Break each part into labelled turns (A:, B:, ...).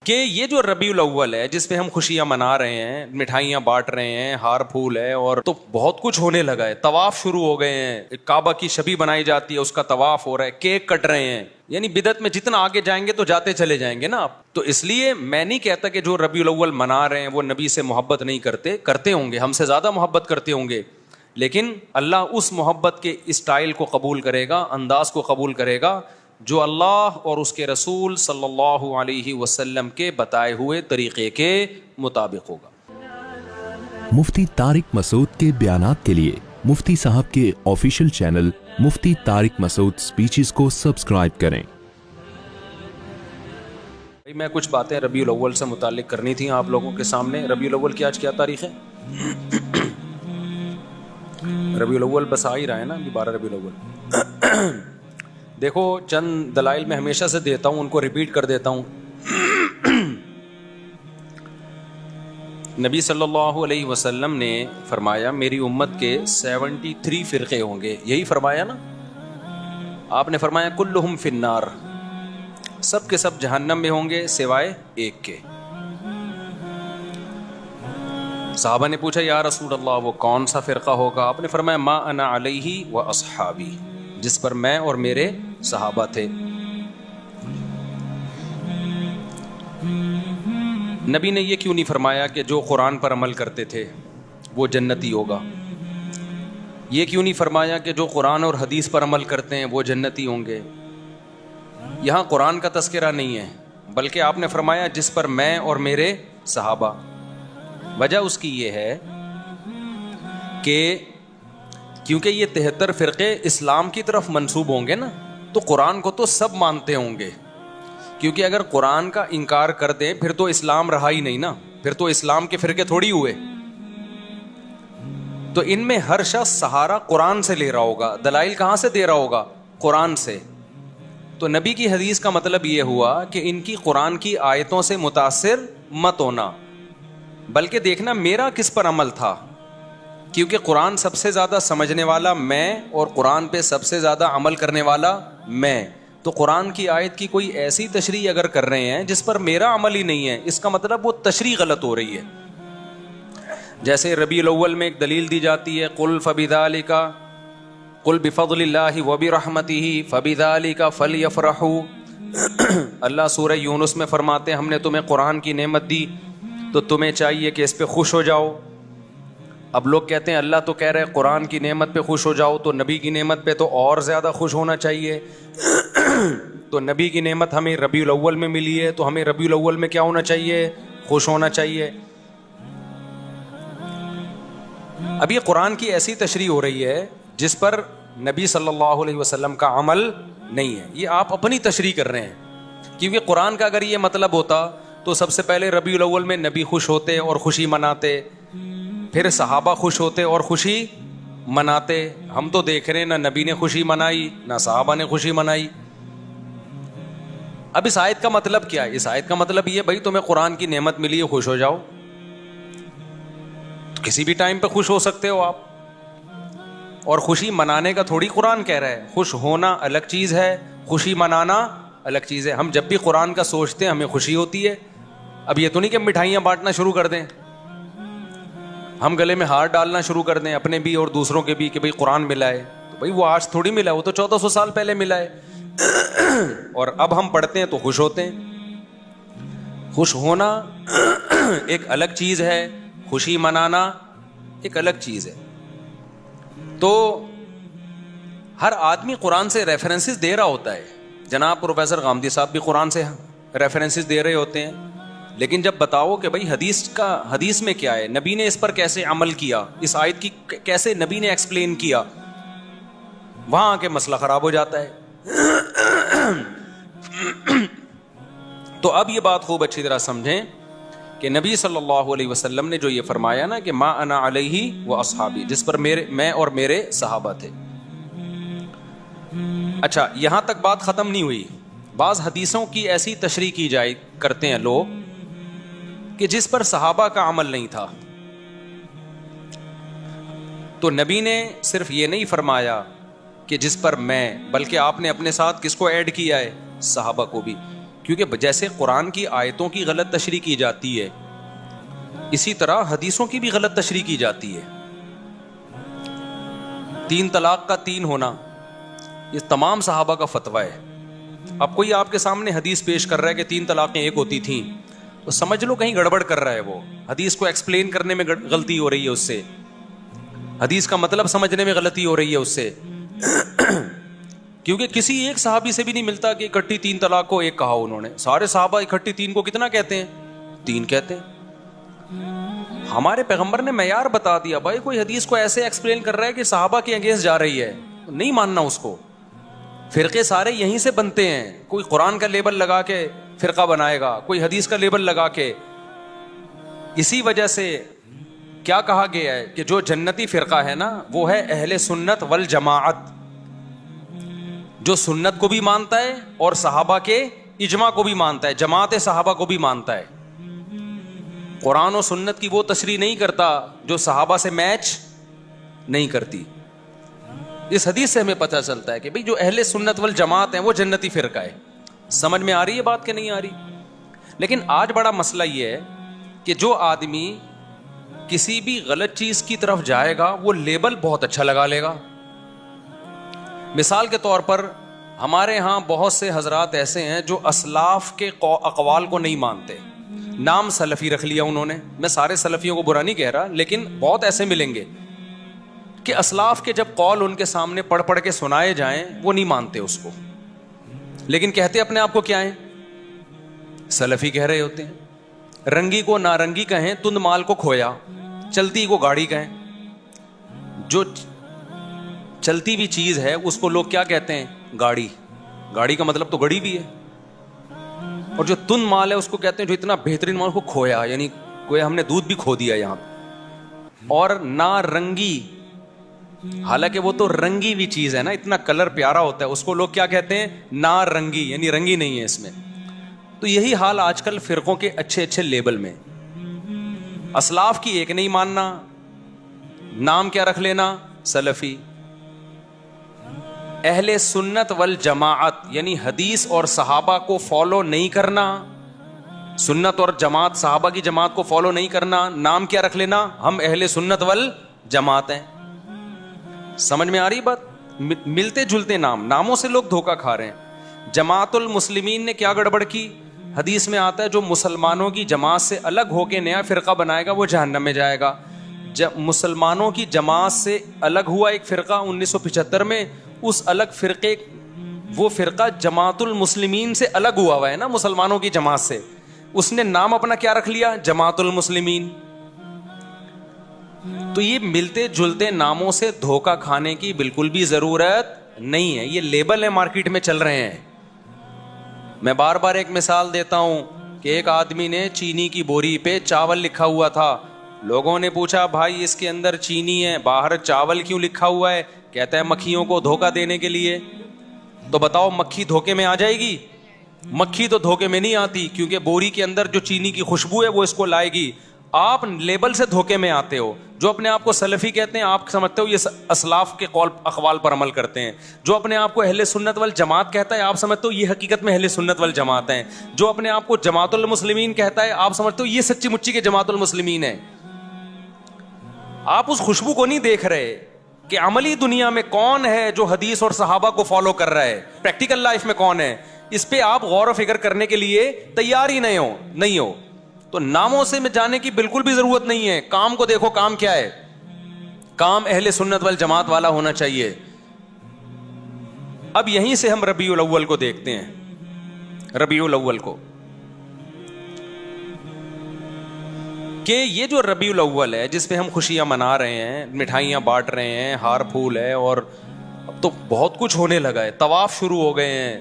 A: کہ یہ جو ربیع الاول ہے جس پہ ہم خوشیاں منا رہے ہیں, مٹھائیاں بانٹ رہے ہیں, ہار پھول ہے, اور تو بہت کچھ ہونے لگا ہے, طواف شروع ہو گئے ہیں, کعبہ کی شبی بنائی جاتی ہے, اس کا طواف ہو رہا ہے, کیک کٹ رہے ہیں, یعنی بدعت میں جتنا آگے جائیں گے تو جاتے چلے جائیں گے نا آپ. تو اس لیے میں نہیں کہتا کہ جو ربیع الاول منا رہے ہیں وہ نبی سے محبت نہیں کرتے, کرتے ہوں گے, ہم سے زیادہ محبت کرتے ہوں گے, لیکن اللہ اس محبت کے اسٹائل کو قبول کرے گا, انداز کو قبول کرے گا جو اللہ اور اس کے رسول صلی اللہ علیہ وسلم کے بتائے ہوئے طریقے کے مطابق ہوگا.
B: مفتی طارق مسعود کے بیانات کے لیے مفتی صاحب کے آفیشیل چینل مفتی طارق مسعود سپیچز کو سبسکرائب کریں.
A: میں کچھ باتیں ربیع الاول سے متعلق کرنی تھیں آپ لوگوں کے سامنے. ربیع الاول کی آج کیا تاریخ ہے؟ ربیع الاول بس آ ہی رہا ہے نا, 12 ربیع الاول. دیکھو چند دلائل میں ہمیشہ سے دیتا ہوں, ان کو ریپیٹ کر دیتا ہوں. نبی صلی اللہ علیہ وسلم نے فرمایا میری امت کے 73 فرقے ہوں گے, یہی فرمایا نا آپ نے, فرمایا کلہم فی النار, سب کے سب جہنم میں ہوں گے سوائے ایک کے. صحابہ نے پوچھا یا رسول اللہ وہ کون سا فرقہ ہوگا؟ آپ نے فرمایا ما انا علیہ و اصحابی, جس پر میں اور میرے صحابہ تھے. نبی نے یہ کیوں نہیں فرمایا کہ جو قرآن پر عمل کرتے تھے وہ جنتی ہوگا؟ یہ کیوں نہیں فرمایا کہ جو قرآن اور حدیث پر عمل کرتے ہیں وہ جنتی ہوں گے؟ یہاں قرآن کا تذکرہ نہیں ہے, بلکہ آپ نے فرمایا جس پر میں اور میرے صحابہ. وجہ اس کی یہ ہے کہ کیونکہ یہ 73 فرقے اسلام کی طرف منسوب ہوں گے نا, تو قرآن کو تو سب مانتے ہوں گے, کیونکہ اگر قرآن کا انکار کر دیں پھر تو اسلام رہا ہی نہیں نا, پھر تو اسلام کے فرقے تھوڑی ہوئے. تو ان میں ہر شخص سہارا قرآن سے لے رہا ہوگا, دلائل کہاں سے دے رہا ہوگا؟ قرآن سے. تو نبی کی حدیث کا مطلب یہ ہوا کہ ان کی قرآن کی آیتوں سے متاثر مت ہونا, بلکہ دیکھنا میرا کس پر عمل تھا, کیونکہ قرآن سب سے زیادہ سمجھنے والا میں اور قرآن پہ سب سے زیادہ عمل کرنے والا میں. تو قرآن کی آیت کی کوئی ایسی تشریح اگر کر رہے ہیں جس پر میرا عمل ہی نہیں ہے, اس کا مطلب وہ تشریح غلط ہو رہی ہے. جیسے ربیع الاول میں ایک دلیل دی جاتی ہے قل فبذالک قل بفضل اللہ وبرحمتہ فبذالک فلیفرحوا. اللہ سورہ یونس میں فرماتے ہیں ہم نے تمہیں قرآن کی نعمت دی تو تمہیں چاہیے کہ اس پہ خوش ہو جاؤ. اب لوگ کہتے ہیں اللہ تو کہہ رہے قرآن کی نعمت پہ خوش ہو جاؤ, تو نبی کی نعمت پہ تو اور زیادہ خوش ہونا چاہیے. تو نبی کی نعمت ہمیں ربیع الاول میں ملی ہے, تو ہمیں ربیع الاول میں کیا ہونا چاہیے؟ خوش ہونا چاہیے. اب یہ قرآن کی ایسی تشریح ہو رہی ہے جس پر نبی صلی اللہ علیہ وسلم کا عمل نہیں ہے, یہ آپ اپنی تشریح کر رہے ہیں. کیونکہ قرآن کا اگر یہ مطلب ہوتا تو سب سے پہلے ربیع الاول میں نبی خوش ہوتے اور خوشی مناتے, پھر صحابہ خوش ہوتے اور خوشی مناتے. ہم تو دیکھ رہے ہیں نہ نبی نے خوشی منائی نہ صحابہ نے خوشی منائی. اب اس آیت کا مطلب کیا ہے؟ اس آیت کا مطلب یہ بھائی تمہیں قرآن کی نعمت ملی ہے, خوش ہو جاؤ. کسی بھی ٹائم پہ خوش ہو سکتے ہو آپ, اور خوشی منانے کا تھوڑی قرآن کہہ رہا ہے. خوش ہونا الگ چیز ہے, خوشی منانا الگ چیز ہے. ہم جب بھی قرآن کا سوچتے ہیں ہمیں خوشی ہوتی ہے. اب یہ تو نہیں کہ مٹھائیاں بانٹنا شروع کر دیں, ہم گلے میں ہار ڈالنا شروع کر دیں اپنے بھی اور دوسروں کے بھی کہ بھئی قرآن ملا ہے. تو بھئی وہ آج تھوڑی ملا, وہ تو 1400 سال پہلے ملا ہے. اور اب ہم پڑھتے ہیں تو خوش ہوتے ہیں. خوش ہونا ایک الگ چیز ہے, خوشی منانا ایک الگ چیز ہے. تو ہر آدمی قرآن سے ریفرنسز دے رہا ہوتا ہے. جناب پروفیسر غامدی صاحب بھی قرآن سے ریفرنسز دے رہے ہوتے ہیں, لیکن جب بتاؤ کہ بھائی حدیث میں کیا ہے, نبی نے اس پر کیسے عمل کیا, اس آیت کی کیسے نبی نے ایکسپلین کیا, وہاں آ کے مسئلہ خراب ہو جاتا ہے. تو اب یہ بات خوب اچھی طرح سمجھیں کہ نبی صلی اللہ علیہ وسلم نے جو یہ فرمایا نا کہ ما انا علیہ و اصحابی, جس پر میں اور میرے صحابہ تھے. اچھا یہاں تک بات ختم نہیں ہوئی. بعض حدیثوں کی ایسی تشریح کی جائے کرتے ہیں لوگ کہ جس پر صحابہ کا عمل نہیں تھا. تو نبی نے صرف یہ نہیں فرمایا کہ جس پر میں, بلکہ آپ نے اپنے ساتھ کس کو ایڈ کیا ہے؟ صحابہ کو بھی. کیونکہ جیسے قرآن کی آیتوں کی غلط تشریح کی جاتی ہے، اسی طرح حدیثوں کی بھی غلط تشریح کی جاتی ہے. 3 طلاق کا 3 ہونا یہ تمام صحابہ کا فتویٰ ہے. اب کوئی آپ کے سامنے حدیث پیش کر رہا ہے کہ 3 طلاقیں 1 ہوتی تھیں، تو سمجھ لو کہیں گڑبڑ کر رہا ہے. وہ حدیث کو ایکسپلین کرنے میں غلطی ہو رہی ہے، اس سے حدیث کا مطلب سمجھنے میں غلطی ہو رہی ہے اس سے. کیونکہ کسی ایک صحابی سے بھی نہیں ملتا کہ اکٹھی 3 طلاق کو 1 کہا انہوں نے. سارے صحابہ اکٹھی 3 کو کتنا کہتے ہیں؟ 3 کہتے ہیں. ہمارے پیغمبر نے معیار بتا دیا. بھائی کوئی حدیث کو ایسے ایکسپلین کر رہا ہے کہ صحابہ کے اگینسٹ جا رہی ہے، نہیں ماننا اس کو. فرقے سارے یہیں سے بنتے ہیں. کوئی قرآن کا لیبل لگا کے فرقہ بنائے گا، کوئی حدیث کا لیبل لگا کے. اسی وجہ سے کیا کہا گیا ہے کہ جو جنتی فرقہ ہے نا وہ ہے اہل سنت والجماعت، جو سنت کو بھی مانتا ہے اور صحابہ کے اجماع کو بھی مانتا ہے، جماعت صحابہ کو بھی مانتا ہے. قرآن و سنت کی وہ تشریح نہیں کرتا جو صحابہ سے میچ نہیں کرتی. اس حدیث سے ہمیں پتہ چلتا ہے کہ بھئی جو اہل سنت والجماعت ہیں وہ جنتی فرقہ ہے. سمجھ میں آ رہی ہے بات کہ نہیں آ رہی؟ لیکن آج بڑا مسئلہ یہ ہے کہ جو آدمی کسی بھی غلط چیز کی طرف جائے گا وہ لیبل بہت اچھا لگا لے گا. مثال کے طور پر ہمارے ہاں بہت سے حضرات ایسے ہیں جو اسلاف کے اقوال کو نہیں مانتے. نام سلفی رکھ لیا انہوں نے. میں سارے سلفیوں کو برا نہیں کہہ رہا، لیکن بہت ایسے ملیں گے کہ اسلاف کے جب قول ان کے سامنے پڑھ پڑھ کے سنائے جائیں وہ نہیں مانتے اس کو، لیکن کہتے اپنے آپ کو کیا ہیں؟ سلفی کہہ رہے ہوتے ہیں. رنگی کو نارنگی کہیں، تند مال کو کھویا، چلتی کو گاڑی کہیں. جو چلتی بھی چیز ہے اس کو لوگ کیا کہتے ہیں؟ گاڑی. گاڑی کا مطلب تو گڑی بھی ہے. اور جو تند مال ہے اس کو کہتے ہیں جو اتنا بہترین مال کو کھویا، یعنی کوئی ہم نے دودھ بھی کھو دیا یہاں. اور نارنگی، حالانکہ وہ تو رنگی بھی چیز ہے نا، اتنا کلر پیارا ہوتا ہے، اس کو لوگ کیا کہتے ہیں؟ نارنگی، یعنی رنگی نہیں ہے اس میں. تو یہی حال آج کل فرقوں کے اچھے اچھے لیبل میں. اسلاف کی ایک نہیں ماننا، نام کیا رکھ لینا؟ سلفی. اہل سنت والجماعت یعنی حدیث اور صحابہ کو فالو نہیں کرنا، سنت اور جماعت، صحابہ کی جماعت کو فالو نہیں کرنا، نام کیا رکھ لینا؟ ہم اہل سنت والجماعت ہیں. سمجھ میں آ رہی بات؟ ملتے جلتے ناموں سے لوگ دھوکہ کھا رہے ہیں. جماعت المسلمین نے کیا گڑبڑ کی؟ حدیث میں آتا ہے جو مسلمانوں کی جماعت سے الگ ہو کے نیا فرقہ بنائے گا وہ جہنم میں جائے گا. جب مسلمانوں کی جماعت سے الگ ہوا ایک فرقہ 1975 میں، اس الگ فرقے، وہ فرقہ جماعت المسلمین سے الگ ہوا ہے نا مسلمانوں کی جماعت سے. اس نے نام اپنا کیا رکھ لیا؟ جماعت المسلمین. تو یہ ملتے جلتے ناموں سے دھوکہ کھانے کی بالکل بھی ضرورت نہیں ہے. یہ لیبل ہے مارکیٹ میں چل رہے ہیں. میں بار بار ایک مثال دیتا ہوں کہ ایک آدمی نے چینی کی بوری پہ چاول لکھا ہوا تھا. لوگوں نے پوچھا بھائی اس کے اندر چینی ہے، باہر چاول کیوں لکھا ہوا ہے؟ کہتا ہے مکھیوں کو دھوکہ دینے کے لیے. تو بتاؤ مکھی دھوکے میں آ جائے گی؟ مکھی تو دھوکے میں نہیں آتی، کیونکہ بوری کے اندر جو چینی کی خوشبو ہے وہ اس کو لائے گی. آپ لیبل سے دھوکے میں آتے ہو. جو اپنے آپ کو سلفی کہتے ہیں آپ سمجھتے ہو یہ اسلاف کے قول اقوال پر عمل کرتے ہیں. جو اپنے آپ کو اہل سنت والجماعت کہتا ہے آپ سمجھتے ہو یہ حقیقت میں اہل سنت والجماعت ہیں. جو اپنے آپ کو جماعت المسلمین کہتا ہے آپ سمجھتے ہو یہ سچی مچی کے جماعت المسلمین ہیں. آپ اس خوشبو کو نہیں دیکھ رہے کہ عملی دنیا میں کون ہے جو حدیث اور صحابہ کو فالو کر رہا ہے، پریکٹیکل لائف میں کون ہے. اس پہ آپ غور و فکر کرنے کے لیے تیار ہی نہیں ہو. تو ناموں سے میں جانے کی بالکل بھی ضرورت نہیں ہے. کام کو دیکھو، کام کیا ہے؟ کام اہل سنت والجماعت والا ہونا چاہیے. اب یہیں سے ہم ربیع الاول کو دیکھتے ہیں. ربیع الاول کو کہ یہ جو ربیع الاول ہے جس پہ ہم خوشیاں منا رہے ہیں، مٹھائیاں بانٹ رہے ہیں، ہار پھول ہے، اور اب تو بہت کچھ ہونے لگا ہے. طواف شروع ہو گئے ہیں،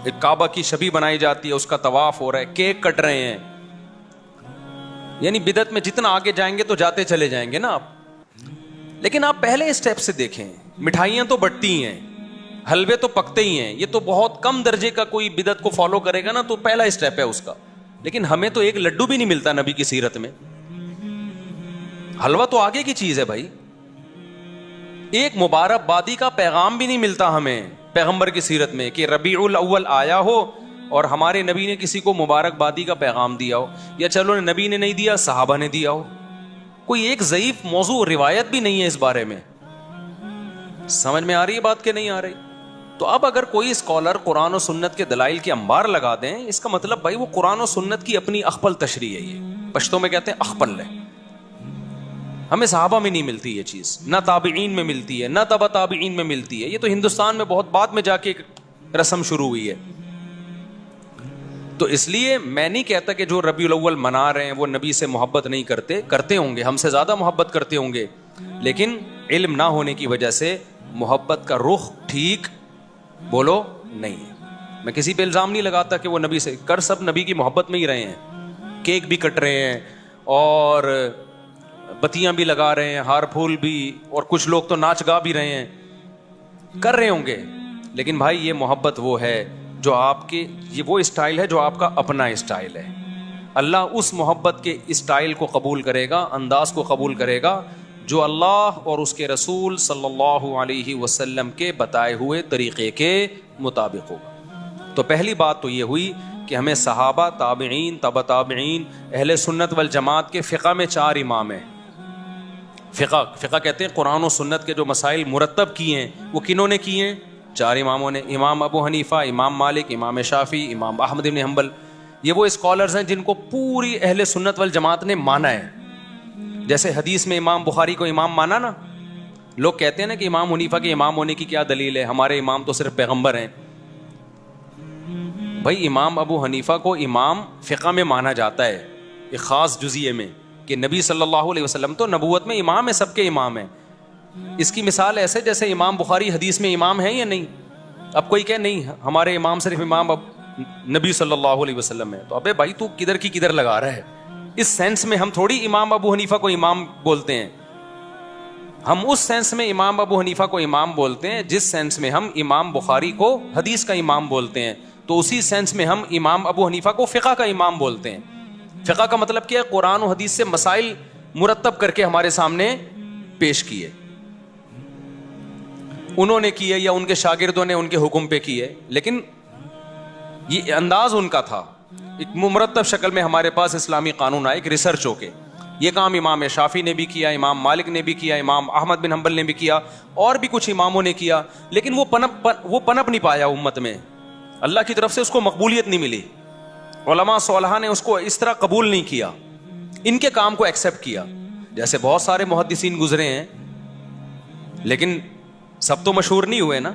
A: ایک کعبہ کی شبیہ بنائی جاتی ہے، اس کا طواف ہو رہا ہے، کیک کٹ رہے ہیں. یعنی بدعت میں جتنا آگے جائیں گے تو جاتے چلے جائیں گے نا آپ. لیکن آپ پہلے اسٹیپ سے دیکھیں، مٹھائیاں تو بٹتی ہیں، حلوے تو پکتے ہی ہیں. یہ تو بہت کم درجے کا کوئی بدعت کو فالو کرے گا نا تو پہلا اسٹیپ ہے اس کا. لیکن ہمیں تو ایک لڈو بھی نہیں ملتا نبی کی سیرت میں. حلوہ تو آگے کی چیز ہے بھائی. ایک مبارک بادی کا پیغام بھی نہیں ملتا ہمیں. پیغمبر کی سیرت میں کہ ربیع الاول آیا ہو اور ہمارے نبی نے کسی کو مبارکبادی کا پیغام دیا ہو, یا چلو نبی نے نہیں دیا صحابہ نے دیا ہو, کوئی ایک ضعیف موضوع روایت بھی نہیں ہے اس بارے میں. سمجھ میں آ رہی ہے بات کہ نہیں آ رہی؟ تو اب اگر کوئی اسکالر قرآن و سنت کے دلائل کے انبار لگا دیں, اس کا مطلب بھائی وہ قرآن و سنت کی اپنی اخپل تشریح ہے. یہ پشتوں میں کہتے ہیں اخپل ہے. ہمیں صحابہ میں نہیں ملتی یہ چیز, نہ تابعین میں ملتی ہے, نہ تبع تابعین میں ملتی ہے. یہ تو ہندوستان میں بہت بعد میں جا کے ایک رسم شروع ہوئی ہے. تو اس لیے میں نہیں کہتا کہ جو ربیع الاول منا رہے ہیں وہ نبی سے محبت نہیں کرتے, کرتے ہوں گے, ہم سے زیادہ محبت کرتے ہوں گے, لیکن علم نہ ہونے کی وجہ سے محبت کا رخ ٹھیک بولو نہیں ہے. میں کسی پہ الزام نہیں لگاتا کہ وہ نبی سے کر, سب نبی کی محبت میں ہی رہے ہیں, کیک بھی کٹ رہے ہیں اور بتیاں بھی لگا رہے ہیں, ہار پھول بھی, اور کچھ لوگ تو ناچ گا بھی رہے ہیں, کر رہے ہوں گے. لیکن بھائی یہ محبت وہ ہے جو آپ کے, یہ وہ اسٹائل ہے جو آپ کا اپنا اسٹائل ہے. اللہ اس محبت کے اسٹائل کو قبول کرے گا, انداز کو قبول کرے گا جو اللہ اور اس کے رسول صلی اللہ علیہ وسلم کے بتائے ہوئے طریقے کے مطابق ہوگا. تو پہلی بات تو یہ ہوئی کہ ہمیں صحابہ, تابعین, تبع تابعین, اہل سنت والجماعت کے فقہ میں 4 امام ہیں. فقہ کہتے ہیں قرآن و سنت کے جو مسائل مرتب کیے ہیں وہ کنہوں نے کیے ہیں؟ 4 اماموں نے. امام ابو حنیفہ, امام مالک, امام شافعی, امام احمد بن حنبل. یہ وہ اسکالرز ہیں جن کو پوری اہل سنت والجماعت نے مانا ہے. جیسے حدیث میں امام بخاری کو امام مانا نا, لوگ کہتے ہیں نا کہ امام حنیفہ کے امام ہونے کی کیا دلیل ہے, ہمارے امام تو صرف پیغمبر ہیں. بھائی امام ابو حنیفہ کو امام فقہ میں مانا جاتا ہے ایک خاص جزیے میں, کہ نبی صلی اللہ علیہ وسلم تو نبوت میں امام ہے, سب کے امام ہیں. اس کی مثال ایسے جیسے امام بخاری حدیث میں امام ہے یا نہیں. اب کوئی کہے نہیں ہمارے امام صرف امام نبی صلی اللہ علیہ وسلم ہے, تو ابے بھائی تو کدھر کی کدھر لگا رہا ہے. اس سینس میں ہم تھوڑی امام ابو حنیفہ کو امام بولتے ہیں, ہم اس سینس میں امام ابو حنیفہ کو امام بولتے ہیں جس سینس میں ہم امام بخاری کو حدیث کا امام بولتے ہیں. تو اسی سینس میں ہم امام ابو حنیفہ کو فقہ کا امام بولتے ہیں. فقہ کا مطلب کیا ہے؟ قرآن و حدیث سے مسائل مرتب کر کے ہمارے سامنے پیش کیے, انہوں نے کیے یا ان کے شاگردوں نے ان کے حکم پہ کیے, لیکن یہ انداز ان کا تھا. ایک مرتب شکل میں ہمارے پاس اسلامی قانون آئے, ایک ریسرچ ہو کے. یہ کام امام شافعی نے بھی کیا, امام مالک نے بھی کیا, امام احمد بن حنبل نے بھی کیا, اور بھی کچھ اماموں نے کیا, لیکن وہ پنپ نہیں پایا امت میں. اللہ کی طرف سے اس کو مقبولیت نہیں ملی. علماء صالحہ نے اس کو اس طرح قبول نہیں کیا, ان کے کام کو ایکسیپٹ کیا. جیسے بہت سارے محدثین گزرے ہیں, لیکن سب تو مشہور نہیں ہوئے نا.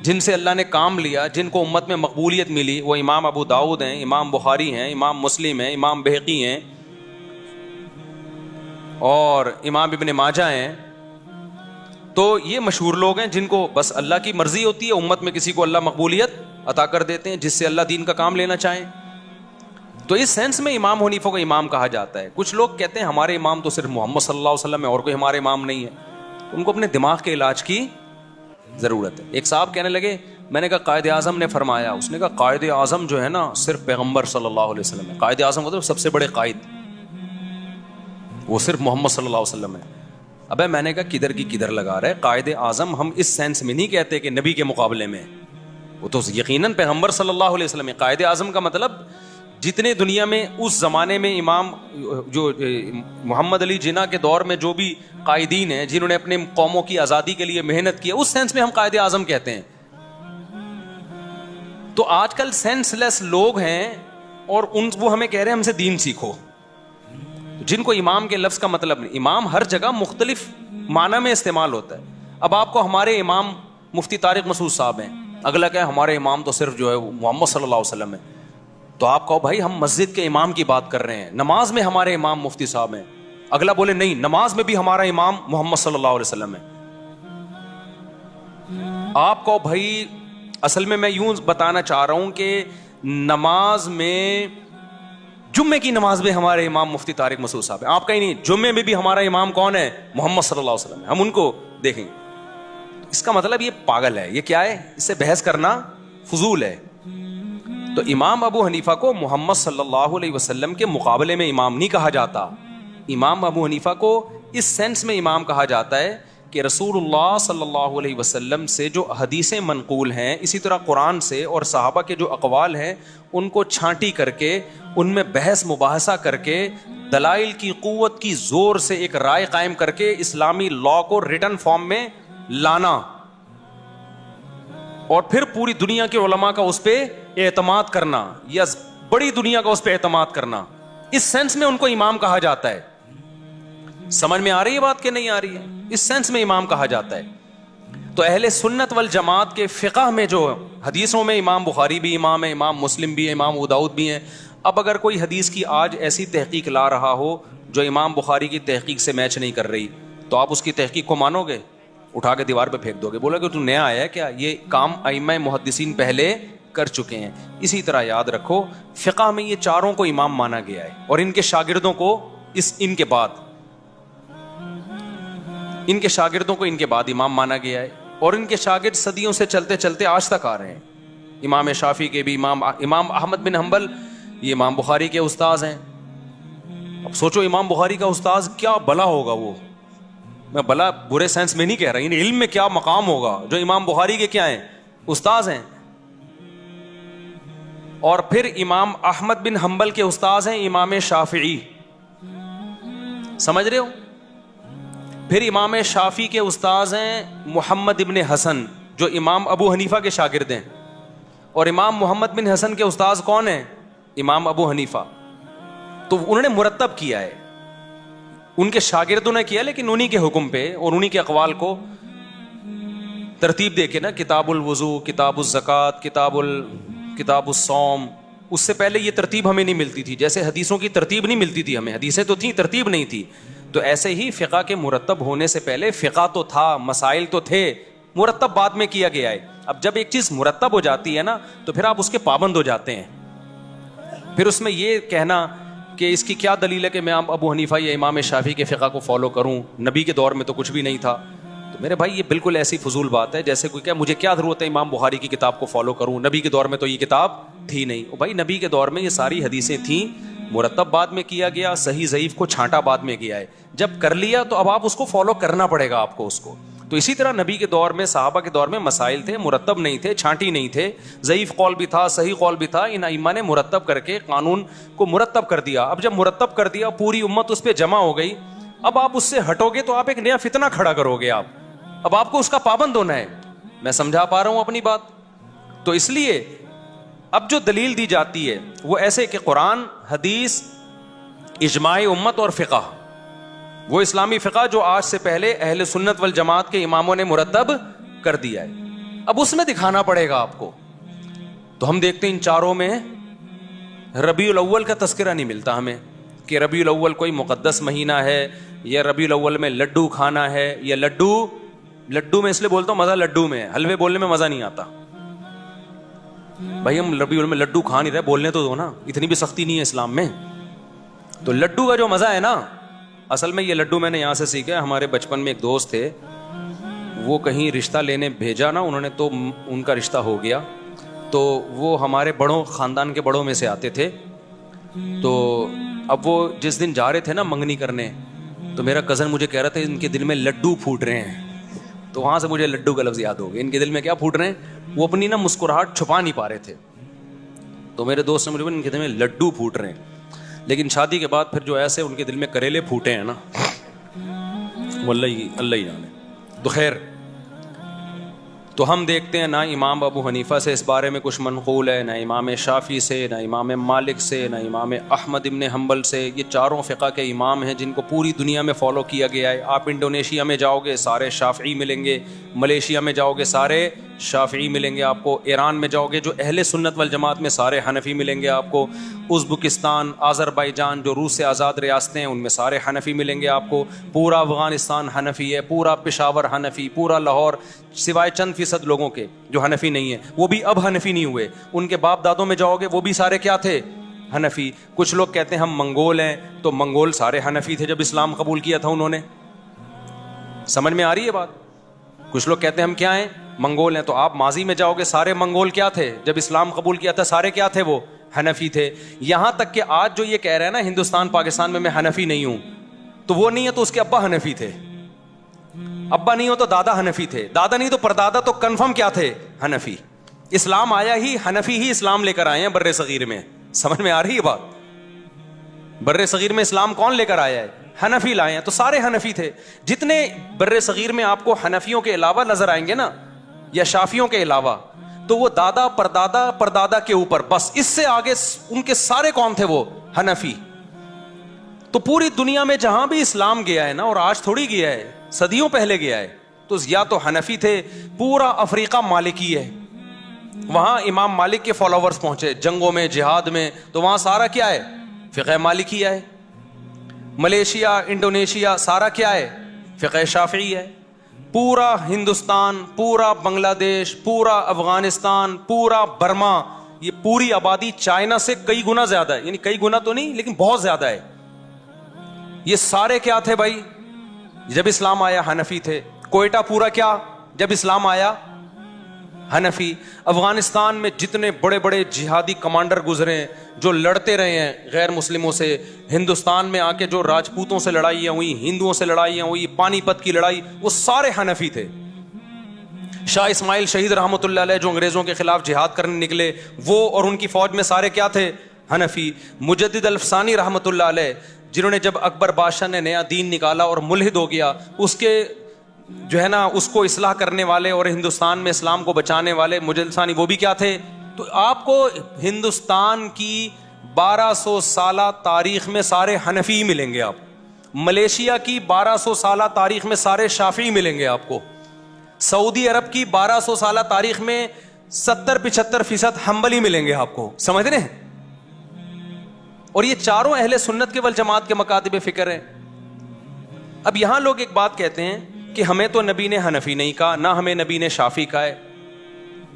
A: جن سے اللہ نے کام لیا, جن کو امت میں مقبولیت ملی, وہ امام ابو داؤد ہیں, امام بخاری ہیں, امام مسلم ہیں, امام بہقی ہیں, اور امام ابن ماجہ ہیں. تو یہ مشہور لوگ ہیں جن کو بس اللہ کی مرضی ہوتی ہے, امت میں کسی کو اللہ مقبولیت عطا کر دیتے ہیں جس سے اللہ دین کا کام لینا چاہیں. تو اس سینس میں امام حنیفہ کو امام کہا جاتا ہے. کچھ لوگ کہتے ہیں ہمارے امام تو صرف محمد صلی اللہ علیہ وسلم ہے, اور کوئی ہمارے امام نہیں ہے. ان کو اپنے دماغ کے علاج کی ضرورت ہے. ایک صاحب کہنے لگے, میں نے کہا قائد اعظم نے فرمایا. اس نے کہا قائد اعظم جو ہے نا صرف پیغمبر صلی اللہ علیہ وسلم ہے. قائد اعظم مطلب سب سے بڑے قائد, وہ صرف محمد صلی اللہ علیہ وسلم ہے. ابے میں نے کہا کدھر کی کدھر لگا رہا ہے. قائد اعظم ہم اس سینس میں نہیں کہتے کہ نبی کے مقابلے میں, وہ تو یقیناً پیغمبر صلی اللہ علیہ وسلم ہے. قائد اعظم کا مطلب جتنے دنیا میں اس زمانے میں امام جو محمد علی جناح کے دور میں جو بھی قائدین ہیں جنہوں نے اپنے قوموں کی آزادی کے لیے محنت کی, اس سینس میں ہم قائد اعظم کہتے ہیں. تو آج کل سینس لیس لوگ ہیں اور وہ ہمیں کہہ رہے ہیں ہم سے دین سیکھو, جن کو امام کے لفظ کا مطلب نہیں. امام ہر جگہ مختلف معنی میں استعمال ہوتا ہے. اب آپ کو ہمارے امام مفتی طارق مسعود صاحب ہیں, اگلا کہ ہمارے امام تو صرف جو ہے محمد صلی اللہ علیہ وسلم ہے. تو آپ کہو بھائی ہم مسجد کے امام کی بات کر رہے ہیں, نماز میں ہمارے امام مفتی صاحب ہیں. اگلا بولے نہیں, نماز میں بھی ہمارا امام محمد صلی اللہ علیہ وسلم ہے. آپ کو بھائی اصل میں یوں بتانا چاہ رہا ہوں کہ نماز میں, جمعے کی نماز میں ہمارے امام مفتی طارق مسعود صاحب ہیں. آپ کہیں نہیں, جمعے میں بھی ہمارا امام کون ہے؟ محمد صلی اللہ علیہ وسلم ہے. ہم ان کو دیکھیں. اس کا مطلب یہ پاگل ہے, یہ کیا ہے, اس سے بحث کرنا فضول ہے. تو امام ابو حنیفہ کو محمد صلی اللہ علیہ وسلم کے مقابلے میں امام نہیں کہا جاتا. امام ابو حنیفہ کو اس سینس میں امام کہا جاتا ہے کہ رسول اللہ صلی اللہ علیہ وسلم سے جو حدیثیں منقول ہیں، اسی طرح قرآن سے اور صحابہ کے جو اقوال ہیں ان کو چھانٹی کر کے ان میں بحث مباحثہ کر کے دلائل کی قوت کی زور سے ایک رائے قائم کر کے اسلامی لا کو ریٹن فارم میں لانا، اور پھر پوری دنیا کے علماء کا اس پہ اعتماد کرنا یا بڑی دنیا کا اس پہ اعتماد کرنا، اس سینس میں ان کو امام کہا جاتا ہے. سمجھ میں آ رہی ہے بات کہ نہیں آ رہی ہے؟ اس سینس میں امام کہا جاتا ہے. تو اہل سنت والجماعت کے فقہ میں جو حدیثوں میں امام بخاری بھی امام ہے، امام مسلم بھی ہے، امام ابو داؤد بھی ہیں. اب اگر کوئی حدیث کی آج ایسی تحقیق لا رہا ہو جو امام بخاری کی تحقیق سے میچ نہیں کر رہی، تو آپ اس کی تحقیق کو مانو گے؟ اٹھا کے دیوار پہ پھینک دو گے، بولو کہ تو نیا آیا ہے کیا؟ یہ کام ائمہ محدثین پہلے کر چکے ہیں. اسی طرح یاد رکھو فقہ میں یہ چاروں کو امام مانا گیا ہے، اور ان کے شاگردوں کو ان کے بعد امام مانا گیا ہے. اور ان کے شاگرد صدیوں سے چلتے چلتے آج تک آ رہے ہیں. امام شافعی کے بھی امام احمد بن حنبل یہ امام بخاری کے استاذ ہیں. اب سوچو امام بخاری کا استاذ کیا بلا ہوگا، وہ میں بلا برے سینس میں نہیں کہہ رہا، یعنی علم میں کیا مقام ہوگا جو امام بخاری کے کیا ہیں، استاذ ہیں. اور پھر امام احمد بن حنبل کے استاذ ہیں امام شافعی، سمجھ رہے ہو؟ پھر امام شافعی کے استاذ ہیں محمد ابن حسن جو امام ابو حنیفہ کے شاگرد ہیں. اور امام محمد بن حسن کے استاذ کون ہیں؟ امام ابو حنیفہ. تو انہوں نے مرتب کیا ہے، ان کے شاگردوں نے کیا، لیکن انہی کے حکم پہ اور انہی کے اقوال کو ترتیب دے کے نا، کتاب الوضو، کتاب الزکوٰۃ، کتاب الصوم. اس سے پہلے یہ ترتیب ہمیں نہیں ملتی تھی، جیسے حدیثوں کی ترتیب نہیں ملتی تھی ہمیں، حدیثیں تو تھیں، ترتیب نہیں تھی. تو ایسے ہی فقہ کے مرتب ہونے سے پہلے فقہ تو تھا، مسائل تو تھے، مرتب بعد میں کیا گیا ہے. اب جب ایک چیز مرتب ہو جاتی ہے نا تو پھر آپ اس کے پابند ہو جاتے ہیں. پھر اس میں یہ کہنا کہ اس کی کیا دلیل ہے کہ میں ابو حنیفہ یا امام شافعی کے فقہ کو فالو کروں، نبی کے دور میں تو کچھ بھی نہیں تھا. تو میرے بھائی یہ بالکل ایسی فضول بات ہے جیسے کوئی کہ مجھے کیا ضرورت ہے امام بخاری کی کتاب کو فالو کروں، نبی کے دور میں تو یہ کتاب تھی نہیں. بھائی نبی کے دور میں یہ ساری حدیثیں تھیں، مرتب بعد میں کیا گیا، صحیح ضعیف کو چھانٹا بعد میں کیا ہے. جب کر لیا تو اب آپ اس کو فالو کرنا پڑے گا آپ کو اس کو. تو اسی طرح نبی کے دور میں، صحابہ کے دور میں مسائل تھے، مرتب نہیں تھے، چھانٹی نہیں تھے، ضعیف قول بھی تھا، صحیح قول بھی تھا. ان ائمہ نے مرتب کر کے قانون کو مرتب کر دیا. اب جب مرتب کر دیا، پوری امت اس پہ جمع ہو گئی. اب آپ اس سے ہٹو گے تو آپ ایک نیا فتنہ کھڑا کرو گے. اب آپ کو اس کا پابند ہونا ہے. میں سمجھا پا رہا ہوں اپنی بات؟ تو اس لیے اب جو دلیل دی جاتی ہے وہ ایسے کہ قرآن، حدیث، اجماع امت اور فقہ، وہ اسلامی فقہ جو آج سے پہلے اہل سنت والجماعت کے اماموں نے مرتب کر دیا ہے. اب اس میں دکھانا پڑے گا آپ کو. تو ہم دیکھتے ہیں ان چاروں میں ربیع الاول کا تذکرہ نہیں ملتا ہمیں کہ ربیع الاول کوئی مقدس مہینہ ہے، یا ربیع الاول میں لڈو کھانا ہے، یا لڈو میں اس لیے بولتا ہوں مزہ لڈو میں ہے، حلوے بولنے میں مزہ نہیں آتا. بھائی ہم ربیع الاول میں لڈو کھا نہیں رہے، بولنے تو دو نا، اتنی بھی سختی نہیں ہے اسلام میں. تو لڈو کا جو مزہ ہے نا، اصل میں یہ لڈو میں نے یہاں سے سیکھا. ہمارے بچپن میں ایک دوست تھے، وہ کہیں رشتہ لینے بھیجا نا انہوں نے، تو ان کا رشتہ ہو گیا. تو وہ ہمارے بڑوں، خاندان کے بڑوں میں سے آتے تھے. تو اب وہ جس دن جا رہے تھے نا منگنی کرنے، تو میرا کزن مجھے کہہ رہا تھا ان کے دل میں لڈو پھوٹ رہے ہیں. تو وہاں سے مجھے لڈو کا لفظ یاد ہو گیا. ان کے دل میں کیا پھوٹ رہے ہیں؟ وہ اپنی نا مسکراہٹ چھپا نہیں پا رہے تھے. تو میرے دوست نے مجھے بولا ان کے دل میں لڈو پھوٹ رہے ہیں. لیکن شادی کے بعد پھر جو ایسے ان کے دل میں کریلے پھوٹے ہیں نا، وہ اللہ ہی جانے. تو خیر، تو ہم دیکھتے ہیں نہ امام ابو حنیفہ سے اس بارے میں کچھ منقول ہے، نہ امام شافعی سے، نہ امام مالک سے، نہ امام احمد ابن حنبل سے. یہ چاروں فقہ کے امام ہیں جن کو پوری دنیا میں فالو کیا گیا ہے. آپ انڈونیشیا میں جاؤ گے سارے شافعی ملیں گے، ملیشیا میں جاؤ گے سارے شافعی ملیں گے آپ کو، ایران میں جاؤ گے جو اہل سنت والجماعت میں سارے حنفی ملیں گے آپ کو، ازبکستان، آذربائیجان جو روس سے آزاد ریاستیں ہیں ان میں سارے حنفی ملیں گے آپ کو. پورا افغانستان حنفی ہے، پورا پشاور حنفی، پورا لاہور، سوائے چند فیصد لوگوں کے جو حنفی نہیں ہیں، وہ بھی اب حنفی نہیں ہوئے. ان کے باپ دادوں میں جاؤ گے وہ بھی سارے کیا تھے؟ حنفی. کچھ لوگ کہتے ہیں ہم منگول ہیں، تو منگول سارے حنفی تھے جب اسلام قبول کیا تھا انہوں نے. سمجھ میں آ رہی ہے بات؟ کچھ لوگ کہتے ہیں ہم کیا ہیں؟ منگول ہیں. تو آپ ماضی میں جاؤ گے سارے منگول کیا تھے جب اسلام قبول کیا تھا؟ سارے کیا تھے؟ وہ حنفی تھے. یہاں تک کہ آج جو یہ کہہ رہے ہیں نا ہندوستان پاکستان میں حنفی نہیں ہوں، تو وہ نہیں ہے تو اس کے ابا حنفی تھے. ابا نہیں ہو تو دادا حنفی تھے, دادا نہیں تو پردادا تو کنفرم کیا تھے, حنفی. اسلام آیا ہی حنفی ہی اسلام لے کر آئے ہیں بر صغیر میں. سمجھ میں آ رہی ہے بات؟ بر صغیر میں اسلام کون لے کر آیا ہے؟ حنفی لائے ہیں. تو سارے حنفی تھے. جتنے بر صغیر میں آپ کو حنفیوں کے علاوہ نظر آئیں گے نا, یا شافیوں کے علاوہ, تو وہ دادا پردادا پردادا کے اوپر, بس اس سے آگے ان کے سارے کون تھے؟ وہ حنفی. تو پوری دنیا میں جہاں بھی اسلام گیا ہے نا, اور آج تھوڑی گیا ہے, صدیوں پہلے گیا ہے, تو یا تو حنفی تھے. پورا افریقہ مالکی ہے, وہاں امام مالک کے فالوورز پہنچے جنگوں میں, جہاد میں, تو وہاں سارا کیا ہے؟ فقہ مالکی ہے. ملیشیا, انڈونیشیا, سارا کیا ہے؟ فقہ شافعی ہے. پورا ہندوستان, پورا بنگلہ دیش, پورا افغانستان, پورا برما, یہ پوری آبادی چائنا سے کئی گنا زیادہ ہے, یعنی کئی گنا تو نہیں لیکن بہت زیادہ ہے. یہ سارے کیا تھے بھائی؟ جب اسلام آیا حنفی تھے. کوئٹہ پورا کیا جب اسلام آیا؟ حنفی. افغانستان میں جتنے بڑے بڑے جہادی کمانڈر گزرے ہیں, جو لڑتے رہے ہیں غیر مسلموں سے, ہندوستان میں آ کے جو راجپوتوں سے لڑائیاں ہوئی, ہندوؤں سے لڑائیاں ہوئی, پانی پت کی لڑائی, وہ سارے حنفی تھے. شاہ اسماعیل شہید رحمۃ اللہ علیہ جو انگریزوں کے خلاف جہاد کرنے نکلے, وہ اور ان کی فوج میں سارے کیا تھے؟ حنفی. مجدد الفسانی رحمۃ اللہ علیہ, جنہوں نے جب اکبر بادشاہ نے نیا دین نکالا اور ملحد ہو گیا, اس کے جو ہے نا اس کو اصلاح کرنے والے اور ہندوستان میں اسلام کو بچانے والے مجدد الفسانی, وہ بھی کیا تھے؟ تو آپ کو ہندوستان کی 1200 سالہ تاریخ میں سارے حنفی ملیں گے. آپ ملیشیا کی 1200 سالہ تاریخ میں سارے شافعی ملیں گے آپ کو. سعودی عرب کی 1200 سالہ تاریخ میں 70-75% حنبلی ملیں گے آپ کو. سمجھ رہے ہیں؟ اور یہ چاروں اہل سنت کے والجماعت کے مکاتب فکر ہیں. اب یہاں لوگ ایک بات کہتے ہیں کہ ہمیں تو نبی نے حنفی نہیں کہا, نہ ہمیں نبی نے شافعی کہا ہے.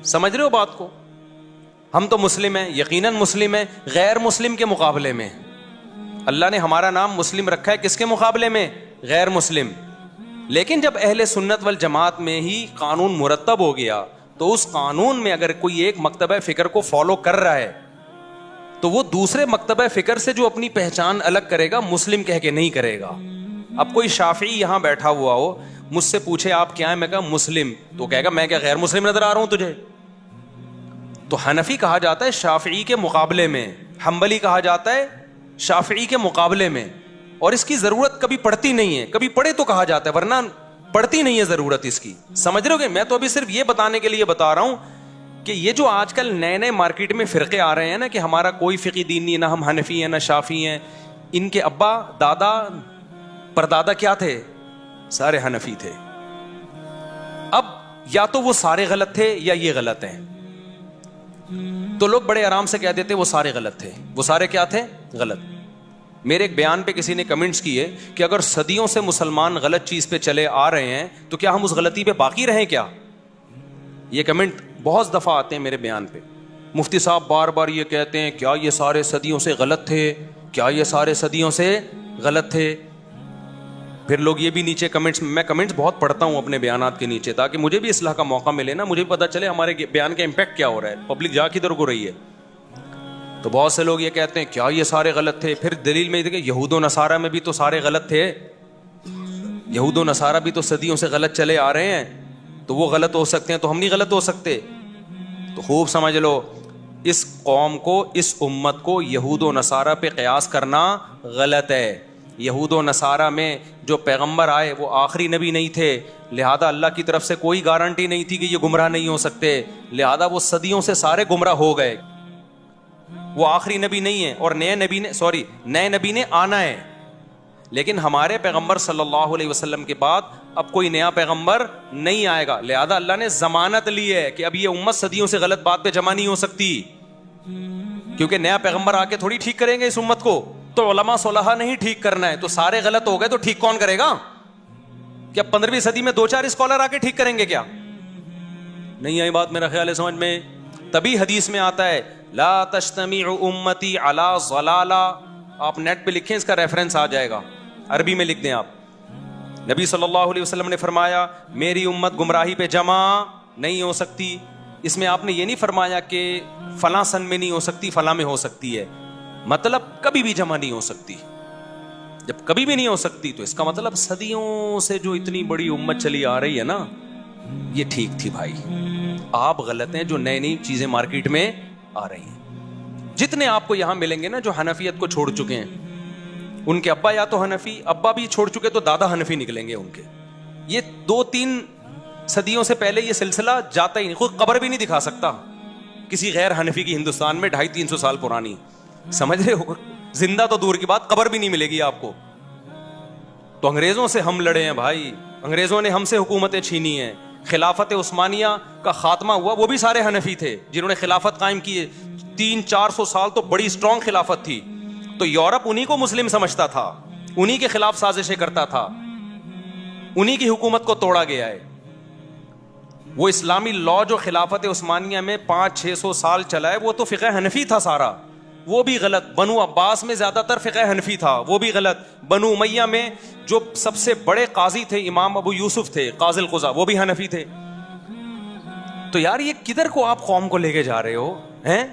A: سمجھ رہے ہو بات کو؟ ہم تو مسلم ہیں, یقیناً مسلم ہیں, غیر مسلم کے مقابلے میں. اللہ نے ہمارا نام مسلم رکھا ہے, کس کے مقابلے میں؟ غیر مسلم. لیکن جب اہل سنت والجماعت میں ہی قانون مرتب ہو گیا, تو اس قانون میں اگر کوئی ایک مکتبہ فکر کو فالو کر رہا ہے, تو وہ دوسرے مکتبہ فکر سے جو اپنی پہچان الگ کرے گا, مسلم کہہ کے نہیں کرے گا. اب کوئی شافعی یہاں بیٹھا ہوا ہو, مجھ سے پوچھے آپ کیا ہیں, میں کہا مسلم, تو کہے گا میں کیا غیر مسلم نظر آ رہا ہوں تجھے؟ تو حنفی کہا جاتا ہے شافعی کے مقابلے میں, حنبلی کہا جاتا ہے شافعی کے مقابلے میں. اور اس کی ضرورت کبھی پڑتی نہیں ہے, کبھی پڑے تو کہا جاتا ہے, ورنہ پڑتی نہیں ہے ضرورت اس کی. سمجھ رہے ہو کہ میں تو ابھی صرف یہ بتانے کے لیے بتا رہا ہوں کہ یہ جو آج کل نئے نئے مارکیٹ میں فرقے آ رہے ہیں نا, کہ ہمارا کوئی فقہی دین نہیں, نہ ہم حنفی ہیں نہ شافعی ہیں, ان کے ابا دادا پردادا کیا تھے؟ سارے حنفی تھے. اب یا تو وہ سارے غلط تھے یا یہ غلط ہیں. تو لوگ بڑے آرام سے کہہ دیتے وہ سارے غلط تھے. وہ سارے کیا تھے؟ غلط. میرے ایک بیان پہ کسی نے کمنٹس کیے کہ اگر صدیوں سے مسلمان غلط چیز پہ چلے آ رہے ہیں تو کیا ہم اس غلطی پہ باقی رہیں کیا؟ یہ کمنٹ بہت دفعہ آتے ہیں میرے بیان پہ. مفتی صاحب بار بار یہ کہتے ہیں کیا یہ سارے صدیوں سے غلط تھے, کیا یہ سارے صدیوں سے غلط تھے. پھر لوگ یہ بھی نیچے کمنٹس, میں کمنٹس بہت پڑھتا ہوں اپنے بیانات کے نیچے, تاکہ مجھے بھی اصلاح کا موقع ملے نا, مجھے بھی پتہ چلے ہمارے بیان کا امپیکٹ کیا ہو رہا ہے, پبلک جا کدھر کو رہی ہے. تو بہت سے لوگ یہ کہتے ہیں کیا یہ سارے غلط تھے. پھر دلیل میں دیکھیں یہود و نصارہ میں بھی تو سارے غلط تھے, یہود و نصارہ بھی تو صدیوں سے غلط چلے آ رہے ہیں, تو وہ غلط ہو سکتے ہیں تو ہم نہیں غلط ہو سکتے. تو خوب سمجھ لو, اس قوم کو, اس امت کو یہود و نصارہ پہ قیاس کرنا غلط ہے. یہود و نصارہ میں جو پیغمبر آئے وہ آخری نبی نہیں تھے, لہذا اللہ کی طرف سے کوئی گارنٹی نہیں تھی کہ یہ گمراہ نہیں ہو سکتے, لہذا وہ صدیوں سے سارے گمراہ ہو گئے. وہ آخری نبی نہیں ہے, اور نئے نبی نے آنا ہے. لیکن ہمارے پیغمبر صلی اللہ علیہ وسلم کے بعد اب کوئی نیا پیغمبر نہیں آئے گا, لہذا اللہ نے ضمانت لی ہے کہ اب یہ امت صدیوں سے غلط بات پہ جمع نہیں ہو سکتی, کیونکہ نیا پیغمبر آ کے تھوڑی ٹھیک کریں گے اس امت کو. تو علماء صلحاء نہیں ٹھیک کرنا ہے, تو سارے غلط ہو گئے تو ٹھیک کون کرے گا؟ کیا 15ویں صدی میں 2-4 اسکالر آ کے ٹھیک کریں گے؟ کیا نہیں آئی بات میرا خیال ہے سمجھ میں. تبھی حدیث میں آتا ہے لا تجتمع امتی علی ضلالہ, آپ نیٹ پہ لکھیں, اس کا ریفرنس آ جائے گا, عربی میں لکھ دیں آپ. نبی صلی اللہ علیہ وسلم نے فرمایا میری امت گمراہی پہ جمع نہیں ہو سکتی. اس میں آپ نے یہ نہیں فرمایا کہ فلاں سن میں نہیں ہو سکتی, فلاں میں ہو سکتی ہے, مطلب کبھی بھی جمع نہیں ہو سکتی. جب کبھی بھی نہیں ہو سکتی تو اس کا مطلب صدیوں سے جو اتنی بڑی امت چلی آ رہی ہے نا, یہ ٹھیک تھی بھائی. آپ غلط ہیں جو نئی نئی چیزیں مارکیٹ میں آ رہی ہیں. جتنے آپ کو یہاں ملیں گے نا جو حنفیت کو چھوڑ چکے ہیں, ان کے ابا یا تو حنفی, ابا بھی چھوڑ چکے تو دادا حنفی نکلیں گے ان کے. یہ 2-3 صدیوں سے پہلے یہ سلسلہ جاتا ہی نہیں. کوئی قبر بھی نہیں دکھا سکتا کسی غیر حنفی کی ہندوستان میں 250-300 سال پرانی. سمجھ رہے ہو؟ زندہ تو دور کی بات, قبر بھی نہیں ملے گی آپ کو. تو انگریزوں سے ہم لڑے ہیں بھائی, انگریزوں نے ہم سے حکومتیں چھینی ہیں. خلافت عثمانیہ کا خاتمہ ہوا, وہ بھی سارے حنفی تھے جنہوں نے خلافت قائم کی. 300-400 سال تو بڑی اسٹرانگ خلافت تھی. تو یورپ انہی کو مسلم سمجھتا تھا, انہی کے خلاف سازشیں کرتا تھا, انہی کی حکومت کو توڑا گیا ہے. وہ اسلامی لا جو خلافت عثمانیہ میں 500-600 سال چلا ہے, وہ تو فقہ حنفی تھا سارا, وہ بھی غلط. بنو عباس میں زیادہ تر فقہ حنفی تھا, وہ بھی غلط. بنو امیہ میں جو سب سے بڑے قاضی تھے امام ابو یوسف تھے قاضی القضاء, وہ بھی حنفی تھے. تو یار یہ کدھر کو آپ قوم کو لے کے جا رہے ہو ہیں؟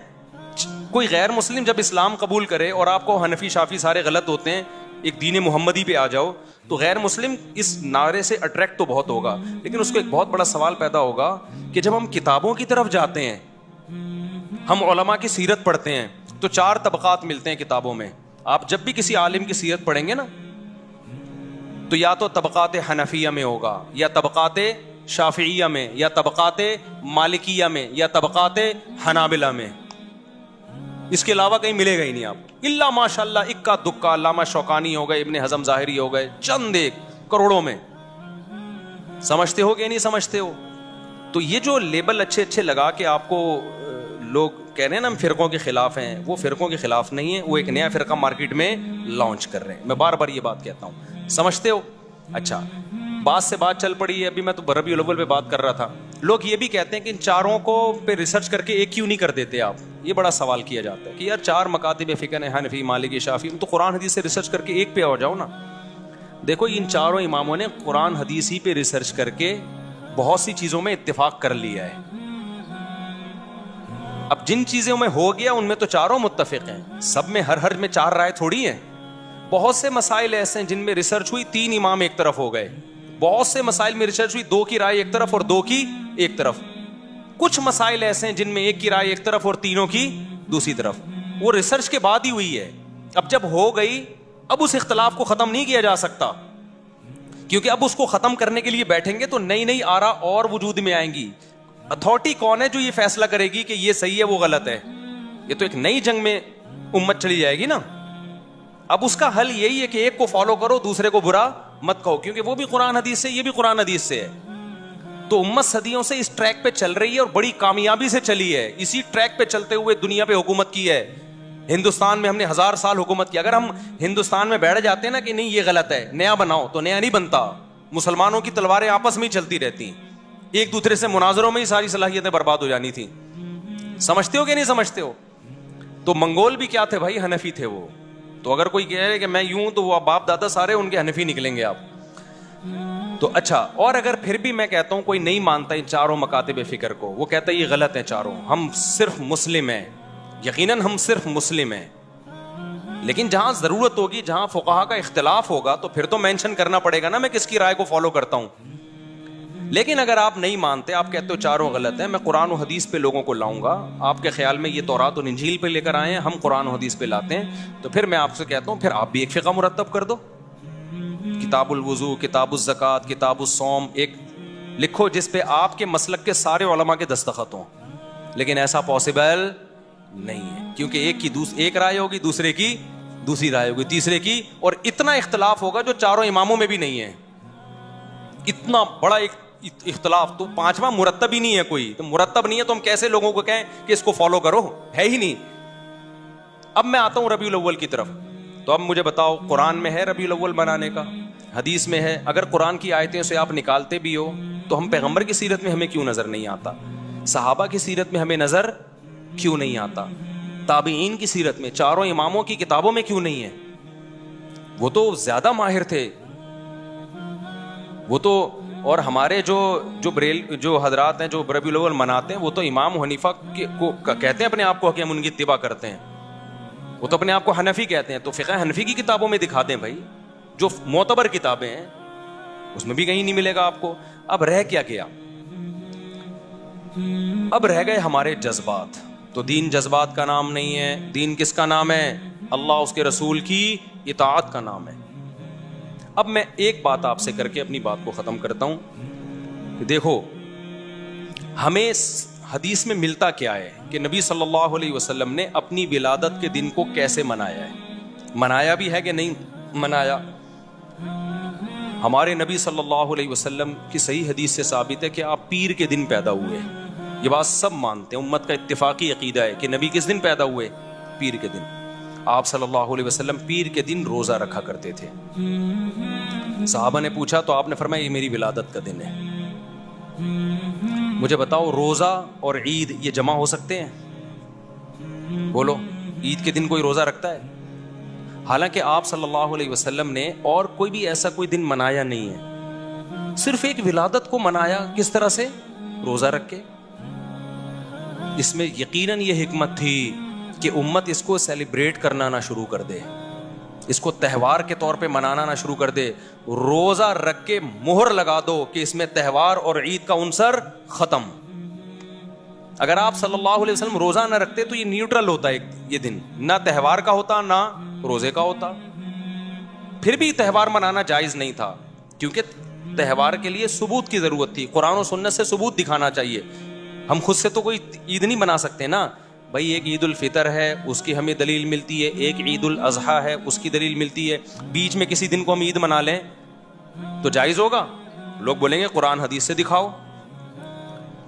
A: کوئی غیر مسلم جب اسلام قبول کرے اور آپ کو حنفی شافی سارے غلط ہوتے ہیں, ایک دین محمدی پہ آ جاؤ, تو غیر مسلم اس نعرے سے اٹریکٹ تو بہت ہوگا, لیکن اس کو ایک بہت بڑا سوال پیدا ہوگا کہ جب ہم کتابوں کی طرف جاتے ہیں, ہم علماء کی سیرت پڑھتے ہیں, تو 4 طبقات ملتے ہیں کتابوں میں. آپ جب بھی کسی عالم کی سیرت پڑھیں گے نا, تو یا تو طبقات حنفیہ میں ہوگا, یا طبقات شافعیہ میں, یا طبقات مالکیہ میں, یا طبقات حنابلہ میں. اس کے علاوہ کہیں ملے گا ہی نہیں آپ, الا ماشاء اللہ اکا دکا. علامہ شوکانی ہو گئے, ابن حزم ظاہری ہو گئے, چند ایک کروڑوں میں. سمجھتے ہو کہ نہیں سمجھتے ہو؟ تو یہ جو لیبل اچھے اچھے لگا کے آپ کو لوگ کہہ رہے ہیں نا ہم فرقوں کے خلاف ہیں, وہ فرقوں کے خلاف نہیں ہے, وہ ایک نیا فرقہ مارکیٹ میں لانچ کر رہے ہیں. میں بار بار یہ بات کہتا ہوں, سمجھتے ہو؟ اچھا, بات سے بات چل پڑی ہے. ابھی میں تو ربیع الاول پہ بات کر رہا تھا. لوگ یہ بھی کہتے ہیں کہ ان چاروں کو پہ ریسرچ کر کے ایک کیوں نہیں کر دیتے آپ. یہ بڑا سوال کیا جاتا ہے کہ یار 4 مکاتب فقہ ہیں, حنفی, مالکی, شافعی, تو قرآن حدیث سے ریسرچ کر کے ایک پہ آ جاؤ نا. دیکھو ان چاروں اماموں نے قرآن حدیث ہی پہ ریسرچ کر کے بہت سی چیزوں میں اتفاق کر لیا ہے. اب جن چیزوں میں ہو گیا ان میں تو چاروں متفق ہیں, سب میں ہر میں 4 رائے تھوڑی ہیں. بہت سے مسائل ایسے ہیں جن میں ریسرچ ہوئی 3 امام ایک طرف ہو گئے. بہت سے مسائل میں ریسرچ ہوئی 2 کی رائے ایک طرف اور 2 کی ایک طرف. کچھ مسائل ایسے ہیں جن میں 1 کی رائے ایک طرف اور تینوں کی دوسری طرف. وہ ریسرچ کے بعد ہی ہوئی ہے. اب جب ہو گئی, اب اس اختلاف کو ختم نہیں کیا جا سکتا, کیونکہ اب اس کو ختم کرنے کے لیے بیٹھیں گے تو نئی نئی آرا اور وجود میں آئیں گی. اتھارٹی کون ہے جو یہ فیصلہ کرے گی کہ یہ صحیح ہے وہ غلط ہے؟ یہ تو ایک نئی جنگ میں امت چلی جائے گی نا. اب اس کا حل یہی ہے کہ ایک کو فالو کرو, دوسرے کو برا مت کہو, کیونکہ وہ بھی قرآن حدیث سے, یہ بھی قرآن حدیث سے ہے. تو امت صدیوں سے اس ٹریک پہ چل رہی ہے اور بڑی کامیابی سے چلی ہے. اسی ٹریک پہ چلتے ہوئے دنیا پہ حکومت کی ہے. ہندوستان میں ہم نے 1000 سال حکومت کی. اگر ہم ہندوستان میں بیٹھ جاتے ہیں نا کہ نہیں یہ غلط ہے, نیا بناؤ, تو نیا نہیں بنتا. مسلمانوں کی تلواریں آپس میں ہی چلتی رہتی, ایک دوسرے سے مناظروں میں ہی ساری صلاحیتیں برباد ہو جانی تھی. سمجھتے ہو کہ نہیں سمجھتے ہو؟ تو منگول بھی کیا تھے بھائی؟ حنفی تھے وہ. تو اگر کوئی کہہ رہے کہ میں یوں, تو وہ باپ دادا سارے ان کے حنفی نکلیں گے آپ. تو اچھا, اور اگر پھر بھی میں کہتا ہوں کوئی نہیں مانتا ان چاروں مکاتب فکر کو, وہ کہتا ہے یہ غلط ہے چاروں, ہم صرف مسلم ہیں, یقیناً ہم صرف مسلم ہیں, لیکن جہاں ضرورت ہوگی, جہاں فقہا کا اختلاف ہوگا, تو پھر تو مینشن کرنا پڑے گا نا میں کس کی رائے کو فالو کرتا ہوں. لیکن اگر آپ نہیں مانتے, آپ کہتے ہو چاروں غلط ہیں, میں قرآن و حدیث پہ لوگوں کو لاؤں گا. آپ کے خیال میں یہ تورات و انجیل پہ لے کر آئے ہیں, ہم قرآن و حدیث پہ لاتے ہیں, تو پھر میں آپ سے کہتا ہوں پھر آپ بھی ایک فقہ مرتب کر دو. کتاب الوضو, کتاب الزکات, کتاب الصوم ایک لکھو جس پہ آپ کے مسلک کے سارے علماء کے دستخط ہوں. لیکن ایسا پاسبل نہیں ہے, کیونکہ ایک رائے ہوگی, دوسرے کی دوسری رائے ہوگی, تیسرے کی, اور اتنا اختلاف ہوگا جو چاروں اماموں میں بھی نہیں ہے. اتنا بڑا ایک اختلاف, تو 5واں مرتب ہی نہیں ہے کوئی. تو مرتب نہیں ہے تو ہم کیسے لوگوں کو کہیں کہ اس کو فالو کرو؟ ہے ہی نہیں. اب میں آتا ہوں ربیع الاول کی طرف. تو اب مجھے بتاؤ, قرآن میں ہے ربیع الاول منانے کا, حدیث میں ہے. اگر قرآن کی آیتیں سے آپ نکالتے بھی ہو, تو ہم پیغمبر کی سیرت میں ہمیں کیوں نظر نہیں آتا؟ صحابہ کی سیرت میں ہمیں نظر کیوں نہیں آتا؟ تابعین کی سیرت میں, چاروں اماموں کی کتابوں میں کیوں نہیں ہے؟ وہ تو زیادہ ماہر تھے وہ تو. اور ہمارے جو حضرات ہیں جو ربیع الاول مناتے ہیں, وہ تو امام حنیفہ کو کہتے ہیں اپنے آپ کو کہ ہم ان کی اتباع کرتے ہیں. وہ تو اپنے آپ کو حنفی کہتے ہیں. تو فقہ حنفی کی کتابوں میں دکھا دیں بھائی, جو معتبر کتابیں ہیں اس میں بھی کہیں نہیں ملے گا آپ کو. اب رہ کیا گیا؟ اب رہ گئے ہمارے جذبات. تو دین جذبات کا نام نہیں ہے. دین کس کا نام ہے؟ اللہ اس کے رسول کی اطاعت کا نام ہے. اب میں ایک بات آپ سے کر کے اپنی بات کو ختم کرتا ہوں. دیکھو ہمیں حدیث میں ملتا کیا ہے کہ نبی صلی اللہ علیہ وسلم نے اپنی ولادت کے دن کو کیسے منایا ہے. منایا بھی ہے کہ نہیں منایا؟ ہمارے نبی صلی اللہ علیہ وسلم کی صحیح حدیث سے ثابت ہے کہ آپ پیر کے دن پیدا ہوئے. یہ بات سب مانتے ہیں, امت کا اتفاقی عقیدہ ہے کہ نبی کس دن پیدا ہوئے؟ پیر کے دن. آپ صلی اللہ علیہ وسلم پیر کے دن روزہ رکھا کرتے تھے. صحابہ نے پوچھا تو آپ نے فرمایا یہ میری ولادت کا دن ہے. مجھے بتاؤ روزہ اور عید یہ جمع ہو سکتے ہیں؟ بولو, عید کے دن کوئی روزہ رکھتا ہے؟ حالانکہ آپ صلی اللہ علیہ وسلم نے اور کوئی بھی ایسا کوئی دن منایا نہیں ہے, صرف ایک ولادت کو منایا. کس طرح سے؟ روزہ رکھ کے. اس میں یقیناً یہ حکمت تھی کہ امت اس کو سیلیبریٹ کرنا نہ شروع کر دے, اس کو تہوار کے طور پہ منانا نہ شروع کر دے. روزہ رکھ کے مہر لگا دو کہ اس میں تہوار اور عید کا عنصر ختم. اگر آپ صلی اللہ علیہ وسلم روزہ نہ رکھتے تو یہ نیوٹرل ہوتا ہے, یہ دن نہ تہوار کا ہوتا نہ روزے کا ہوتا. پھر بھی تہوار منانا جائز نہیں تھا, کیونکہ تہوار کے لیے ثبوت کی ضرورت تھی. قرآن و سنت سے ثبوت دکھانا چاہیے. ہم خود سے تو کوئی عید نہیں بنا سکتے نا بھائی. ایک عید الفطر ہے, اس کی ہمیں دلیل ملتی ہے. ایک عید الاضحیٰ ہے, اس کی دلیل ملتی ہے. بیچ میں کسی دن کو ہم عید منا لیں تو جائز ہوگا؟ لوگ بولیں گے قرآن حدیث سے دکھاؤ.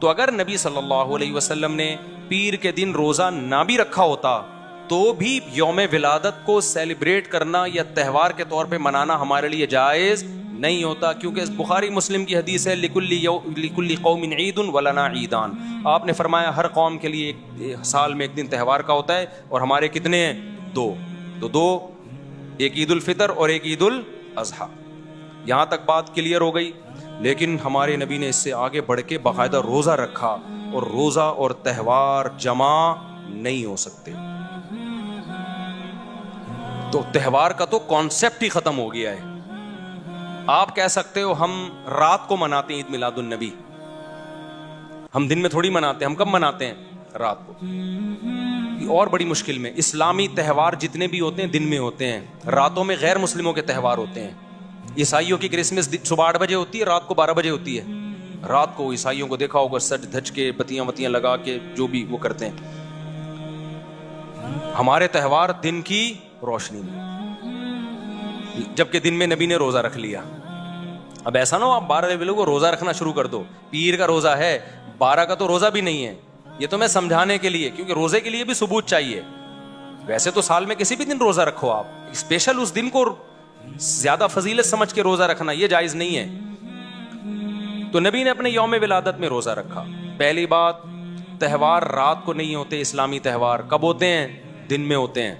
A: تو اگر نبی صلی اللہ علیہ وسلم نے پیر کے دن روزہ نہ بھی رکھا ہوتا تو بھی یوم ولادت کو سیلیبریٹ کرنا یا تہوار کے طور پہ منانا ہمارے لیے جائز نہیں ہوتا, کیونکہ بخاری مسلم کی حدیث ہے لِكُلِّ قَوْمٍ عِيدٌ وَلَنَا عِيدَانِ. آپ نے فرمایا ہر قوم کے لیے ایک سال میں ایک دن تہوار کا ہوتا ہے, اور ہمارے کتنے ہیں؟ 2. تو 2, ایک عید الفطر اور ایک عید الاضحیٰ. یہاں تک بات کلیئر ہو گئی. لیکن ہمارے نبی نے اس سے آگے بڑھ کے باقاعدہ روزہ رکھا, اور روزہ اور تہوار جمع نہیں ہو سکتے. تو تہوار کا تو کانسیپٹ ہی ختم ہو گیا ہے. آپ کہہ سکتے ہو ہم رات کو مناتے ہیں عید میلاد النبی, ہم دن میں تھوڑی مناتے ہیں. ہم کب مناتے ہیں؟ رات کو. اور بڑی مشکل میں اسلامی تہوار جتنے بھی ہوتے ہیں دن میں ہوتے ہیں, راتوں میں غیر مسلموں کے تہوار ہوتے ہیں. عیسائیوں کی کرسمس صبح 8 بجے ہوتی ہے, رات کو 12 بجے ہوتی ہے. رات کو عیسائیوں کو دیکھا ہوگا سج دھج کے بتیاں وتیاں لگا کے جو بھی وہ کرتے ہیں. ہمارے تہوار دن کی روشنی میں, جبکہ دن میں نبی نے روزہ رکھ لیا. اب ایسا نہ ہو آپ 12 بجے کو روزہ رکھنا شروع کر دو. پیر کا روزہ ہے, 12 کا تو روزہ بھی نہیں ہے. یہ تو میں سمجھانے کے لیے, کیونکہ روزے کے لیے بھی ثبوت چاہیے. ویسے تو سال میں کسی بھی دن روزہ رکھو آپ, اسپیشل اس دن کو زیادہ فضیلت سمجھ کے روزہ رکھنا یہ جائز نہیں ہے. تو نبی نے اپنے یوم ولادت میں روزہ رکھا. پہلی بات, تہوار رات کو نہیں ہوتے. اسلامی تہوار کب ہوتے ہیں؟ دن میں ہوتے ہیں.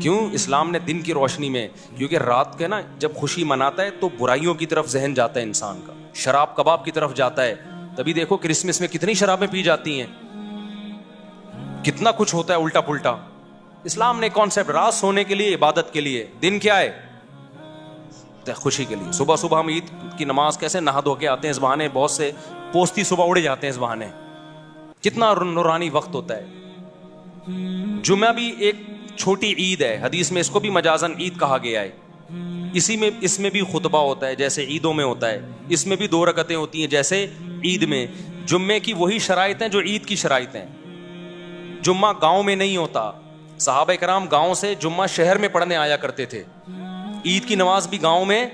A: کیوں؟ اسلام نے دن کی روشنی میں, کیونکہ رات کے نا جب خوشی مناتا ہے تو برائیوں کی طرف ذہن جاتا ہے انسان کا, شراب کباب کی طرف جاتا ہے. تبھی دیکھو کرسمس میں کتنی شرابیں پی جاتی ہیں, کتنا کچھ ہوتا ہے الٹا پلٹا. اسلام نے کانسیپٹ رات سونے کے لیے, عبادت کے لیے. دن کیا ہے؟ خوشی کے لیے. صبح صبح ہم عید کی نماز کیسے نہا دھو کے آتے ہیں, اس بہانے بہت سے پوستی صبح اڑے جاتے ہیں اس بہانے. کتنا نورانی وقت ہوتا ہے. جمعہ بھی ایک چھوٹی عید ہے, حدیث میں اس کو بھی مجازن عید کہا گیا ہے. اس میں بھی خطبہ ہوتا ہے جیسے عیدوں میں ہوتا ہے. اس میں بھی 2 رکعتیں ہوتی ہیں جیسے عید میں. جمعے کی وہی شرائط ہیں جو عید کی شرائط ہیں. جمعہ گاؤں میں نہیں ہوتا. صحابہ کرام گاؤں سے جمعہ شہر میں پڑھنے آیا کرتے تھے. عید کی نماز بھی گاؤں میں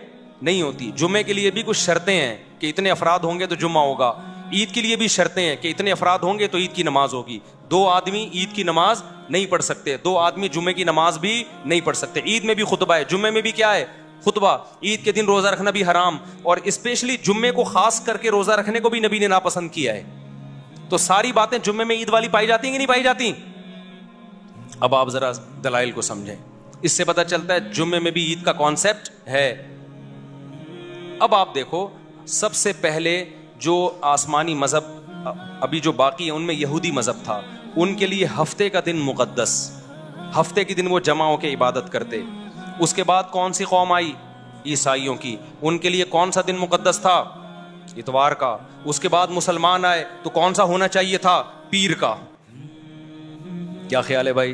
A: نہیں ہوتی. جمعے کے لیے بھی کچھ شرطیں ہیں کہ اتنے افراد ہوں گے تو جمعہ ہوگا. عید کے لیے بھی شرطیں ہیں کہ اتنے افراد ہوں گے تو عید کی نماز ہوگی. 2 آدمی عید کی نماز نہیں پڑھ سکتے, 2 آدمی جمعے کی نماز بھی نہیں پڑھ سکتے. عید میں بھی خطبہ ہے, جمعے میں بھی کیا ہے؟ خطبہ. عید کے دن روزہ رکھنا بھی حرام, اور اسپیشلی جمعے کو خاص کر کے روزہ رکھنے کو بھی نبی نے ناپسند کیا ہے. تو ساری باتیں جمعے میں عید والی پائی جاتی ہیں کہ نہیں پائی جاتی؟ اب آپ ذرا دلائل کو سمجھیں. اس سے پتہ چلتا ہے جمعے میں بھی عید کا کانسیپٹ ہے. اب آپ دیکھو, سب سے پہلے جو آسمانی مذہب ابھی جو باقی ہے ان میں یہودی مذہب تھا. ان کے لیے ہفتے کا دن مقدس, ہفتے کے دن وہ جمع ہو کے عبادت کرتے. اس کے بعد کون سی قوم آئی؟ عیسائیوں کی، ان کے لیے کون سا دن مقدس تھا؟ اتوار کا. اس کے بعد مسلمان آئے تو کون سا ہونا چاہیے تھا؟ پیر کا. کیا خیال ہے بھائی؟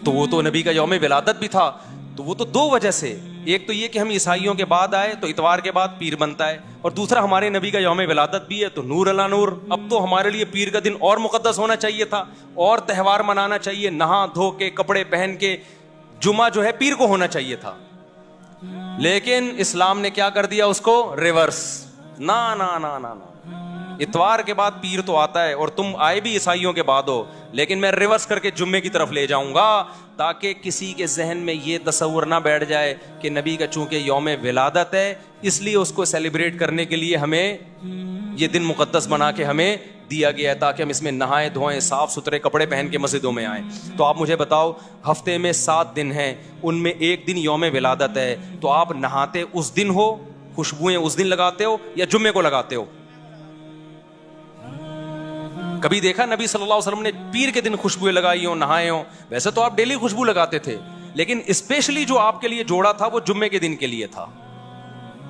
A: تو وہ تو نبی کا یوم ولادت بھی تھا. تو وہ تو دو وجہ سے، ایک تو یہ کہ ہم عیسائیوں کے بعد آئے تو اتوار کے بعد پیر بنتا ہے، اور دوسرا ہمارے نبی کا یوم ولادت بھی ہے تو نور علی نور. اب تو ہمارے لیے پیر کا دن اور مقدس ہونا چاہیے تھا، اور تہوار منانا چاہیے، نہا دھو کے کپڑے پہن کے. جمعہ جو ہے پیر کو ہونا چاہیے تھا، لیکن اسلام نے کیا کر دیا اس کو؟ ریورس. نا نا نا نا نا، اتوار کے بعد پیر تو آتا ہے، اور تم آئے بھی عیسائیوں کے بعد ہو، لیکن میں ریورس کر کے جمعے کی طرف لے جاؤں گا، تاکہ کسی کے ذہن میں یہ تصور نہ بیٹھ جائے کہ نبی کا چونکہ یوم ولادت ہے اس لیے اس کو سیلیبریٹ کرنے کے لیے ہمیں یہ دن مقدس بنا کے ہمیں دیا گیا ہے، تاکہ ہم اس میں نہائیں دھوئیں، صاف ستھرے کپڑے پہن کے مسجدوں میں آئیں. تو آپ مجھے بتاؤ، ہفتے میں 7 دن ہیں، ان میں ایک دن یوم ولادت ہے، تو آپ نہاتے اس دن ہو، خوشبوئیں اس دن لگاتے ہو، یا جمعے کو لگاتے ہو؟ کبھی دیکھا نبی صلی اللہ علیہ وسلم نے پیر کے دن خوشبوئیں لگائی ہوں، نہائے ہوں؟ ویسے تو آپ ڈیلی خوشبو لگاتے تھے، لیکن اسپیشلی جو آپ کے لیے جوڑا تھا وہ جمعے کے دن کے لیے تھا.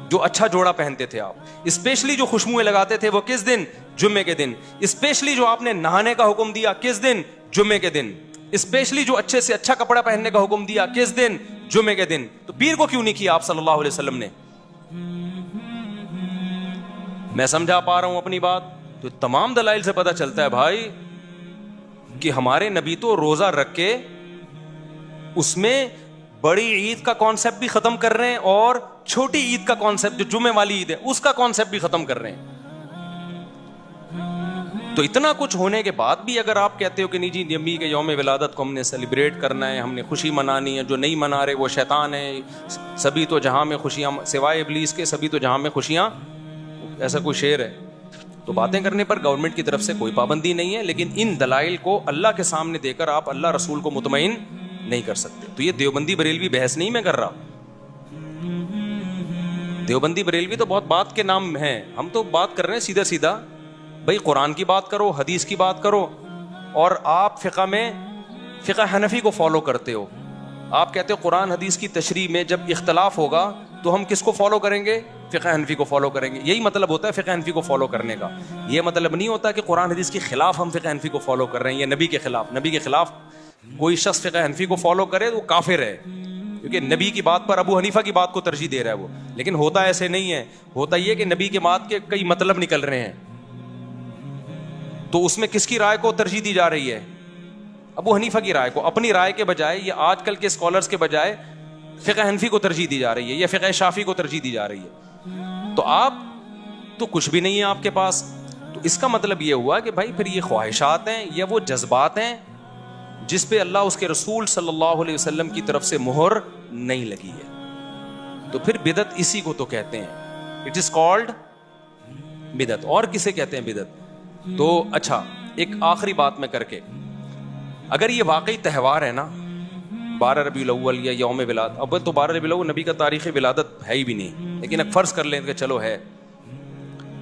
A: جو اچھا جوڑا پہنتے تھے آپ، اسپیشلی جو خوشبوئیں لگاتے تھے وہ کس دن؟ جمعے کے دن. اسپیشلی جو آپ نے نہانے کا حکم دیا کس دن؟ جمعے کے دن. اسپیشلی جو اچھے سے اچھا کپڑا پہننے کا حکم دیا کس دن؟ جمعے کے دن. تو پیر کو کیوں نہیں کیا آپ صلی اللہ علیہ وسلم نے؟ میں سمجھا پا رہا ہوں اپنی بات؟ تو تمام دلائل سے پتہ چلتا ہے بھائی کہ ہمارے نبی تو روزہ رکھ کے اس میں بڑی عید کا کانسیپٹ بھی ختم کر رہے ہیں، اور چھوٹی عید کا کانسیپٹ جو جمعے والی عید ہے اس کا کانسیپٹ بھی ختم کر رہے ہیں. تو اتنا کچھ ہونے کے بعد بھی اگر آپ کہتے ہو کہ نہیں جی نبی کے یوم ولادت کو ہم نے سیلیبریٹ کرنا ہے، ہم نے خوشی منانی ہے، جو نہیں منا رہے وہ شیطان ہے، سبھی تو جہاں میں خوشیاں سوائے ابلیس کے، سبھی تو جہاں میں خوشیاں، ایسا کوئی شعر ہے. تو باتیں کرنے پر گورنمنٹ کی طرف سے کوئی پابندی نہیں ہے، لیکن ان دلائل کو اللہ کے سامنے دے کر آپ اللہ رسول کو مطمئن نہیں کر سکتے. تو یہ دیوبندی بریلوی بحث نہیں میں کر رہا. دیوبندی بریلوی تو بہت بات کے نام ہیں، ہم تو بات کر رہے ہیں سیدھا سیدھا. بھائی قرآن کی بات کرو، حدیث کی بات کرو، اور آپ فقہ میں فقہ حنفی کو فالو کرتے ہو. آپ کہتے ہو قرآن حدیث کی تشریح میں جب اختلاف ہوگا تو ہم کس کو فالو کریں گے؟ فقہ حنفی کو فالو کریں گے. یہی مطلب ہوتا ہے فقہ حنفی کو فالو کرنے کا. یہ مطلب نہیں ہوتا کہ قرآن حدیث کے خلاف ہم فقہ حنفی کو فالو کر رہے ہیں، یا نبی کے خلاف. نبی کے خلاف کوئی شخص فقہ حنفی کو فالو کرے تو وہ کافر ہے، کیونکہ نبی کی بات پر ابو حنیفہ کی بات کو ترجیح دے رہا ہے وہ. لیکن ہوتا ایسے نہیں ہے، ہوتا یہ کہ نبی کے بات کے کئی مطلب نکل رہے ہیں، تو اس میں کس کی رائے کو ترجیح دی جا رہی ہے؟ ابو حنیفہ کی رائے کو. اپنی رائے کے بجائے یا آج کل کے اسکالرز کے بجائے فقہ حنفی کو ترجیح دی جا رہی ہے، یا فقہ شافعی کو ترجیح دی جا رہی ہے. تو آپ تو کچھ بھی نہیں ہے آپ کے پاس. تو اس کا مطلب یہ ہوا کہ بھائی پھر یہ خواہشات ہیں یا وہ جذبات ہیں جس پہ اللہ اس کے رسول صلی اللہ علیہ وسلم کی طرف سے مہر نہیں لگی ہے. تو پھر بدعت اسی کو تو کہتے ہیں، اٹ از کالڈ بدعت. اور کسے کہتے ہیں بدعت؟ تو اچھا ایک آخری بات میں کر کے، اگر یہ واقعی تہوار ہے نا 12 ربیع الاول یا یوم ولادت، اب تو 12 ربیع الاول نبی کا تاریخ ولادت ہے ہی بھی نہیں، لیکن اب فرض کر لیں کہ چلو ہے.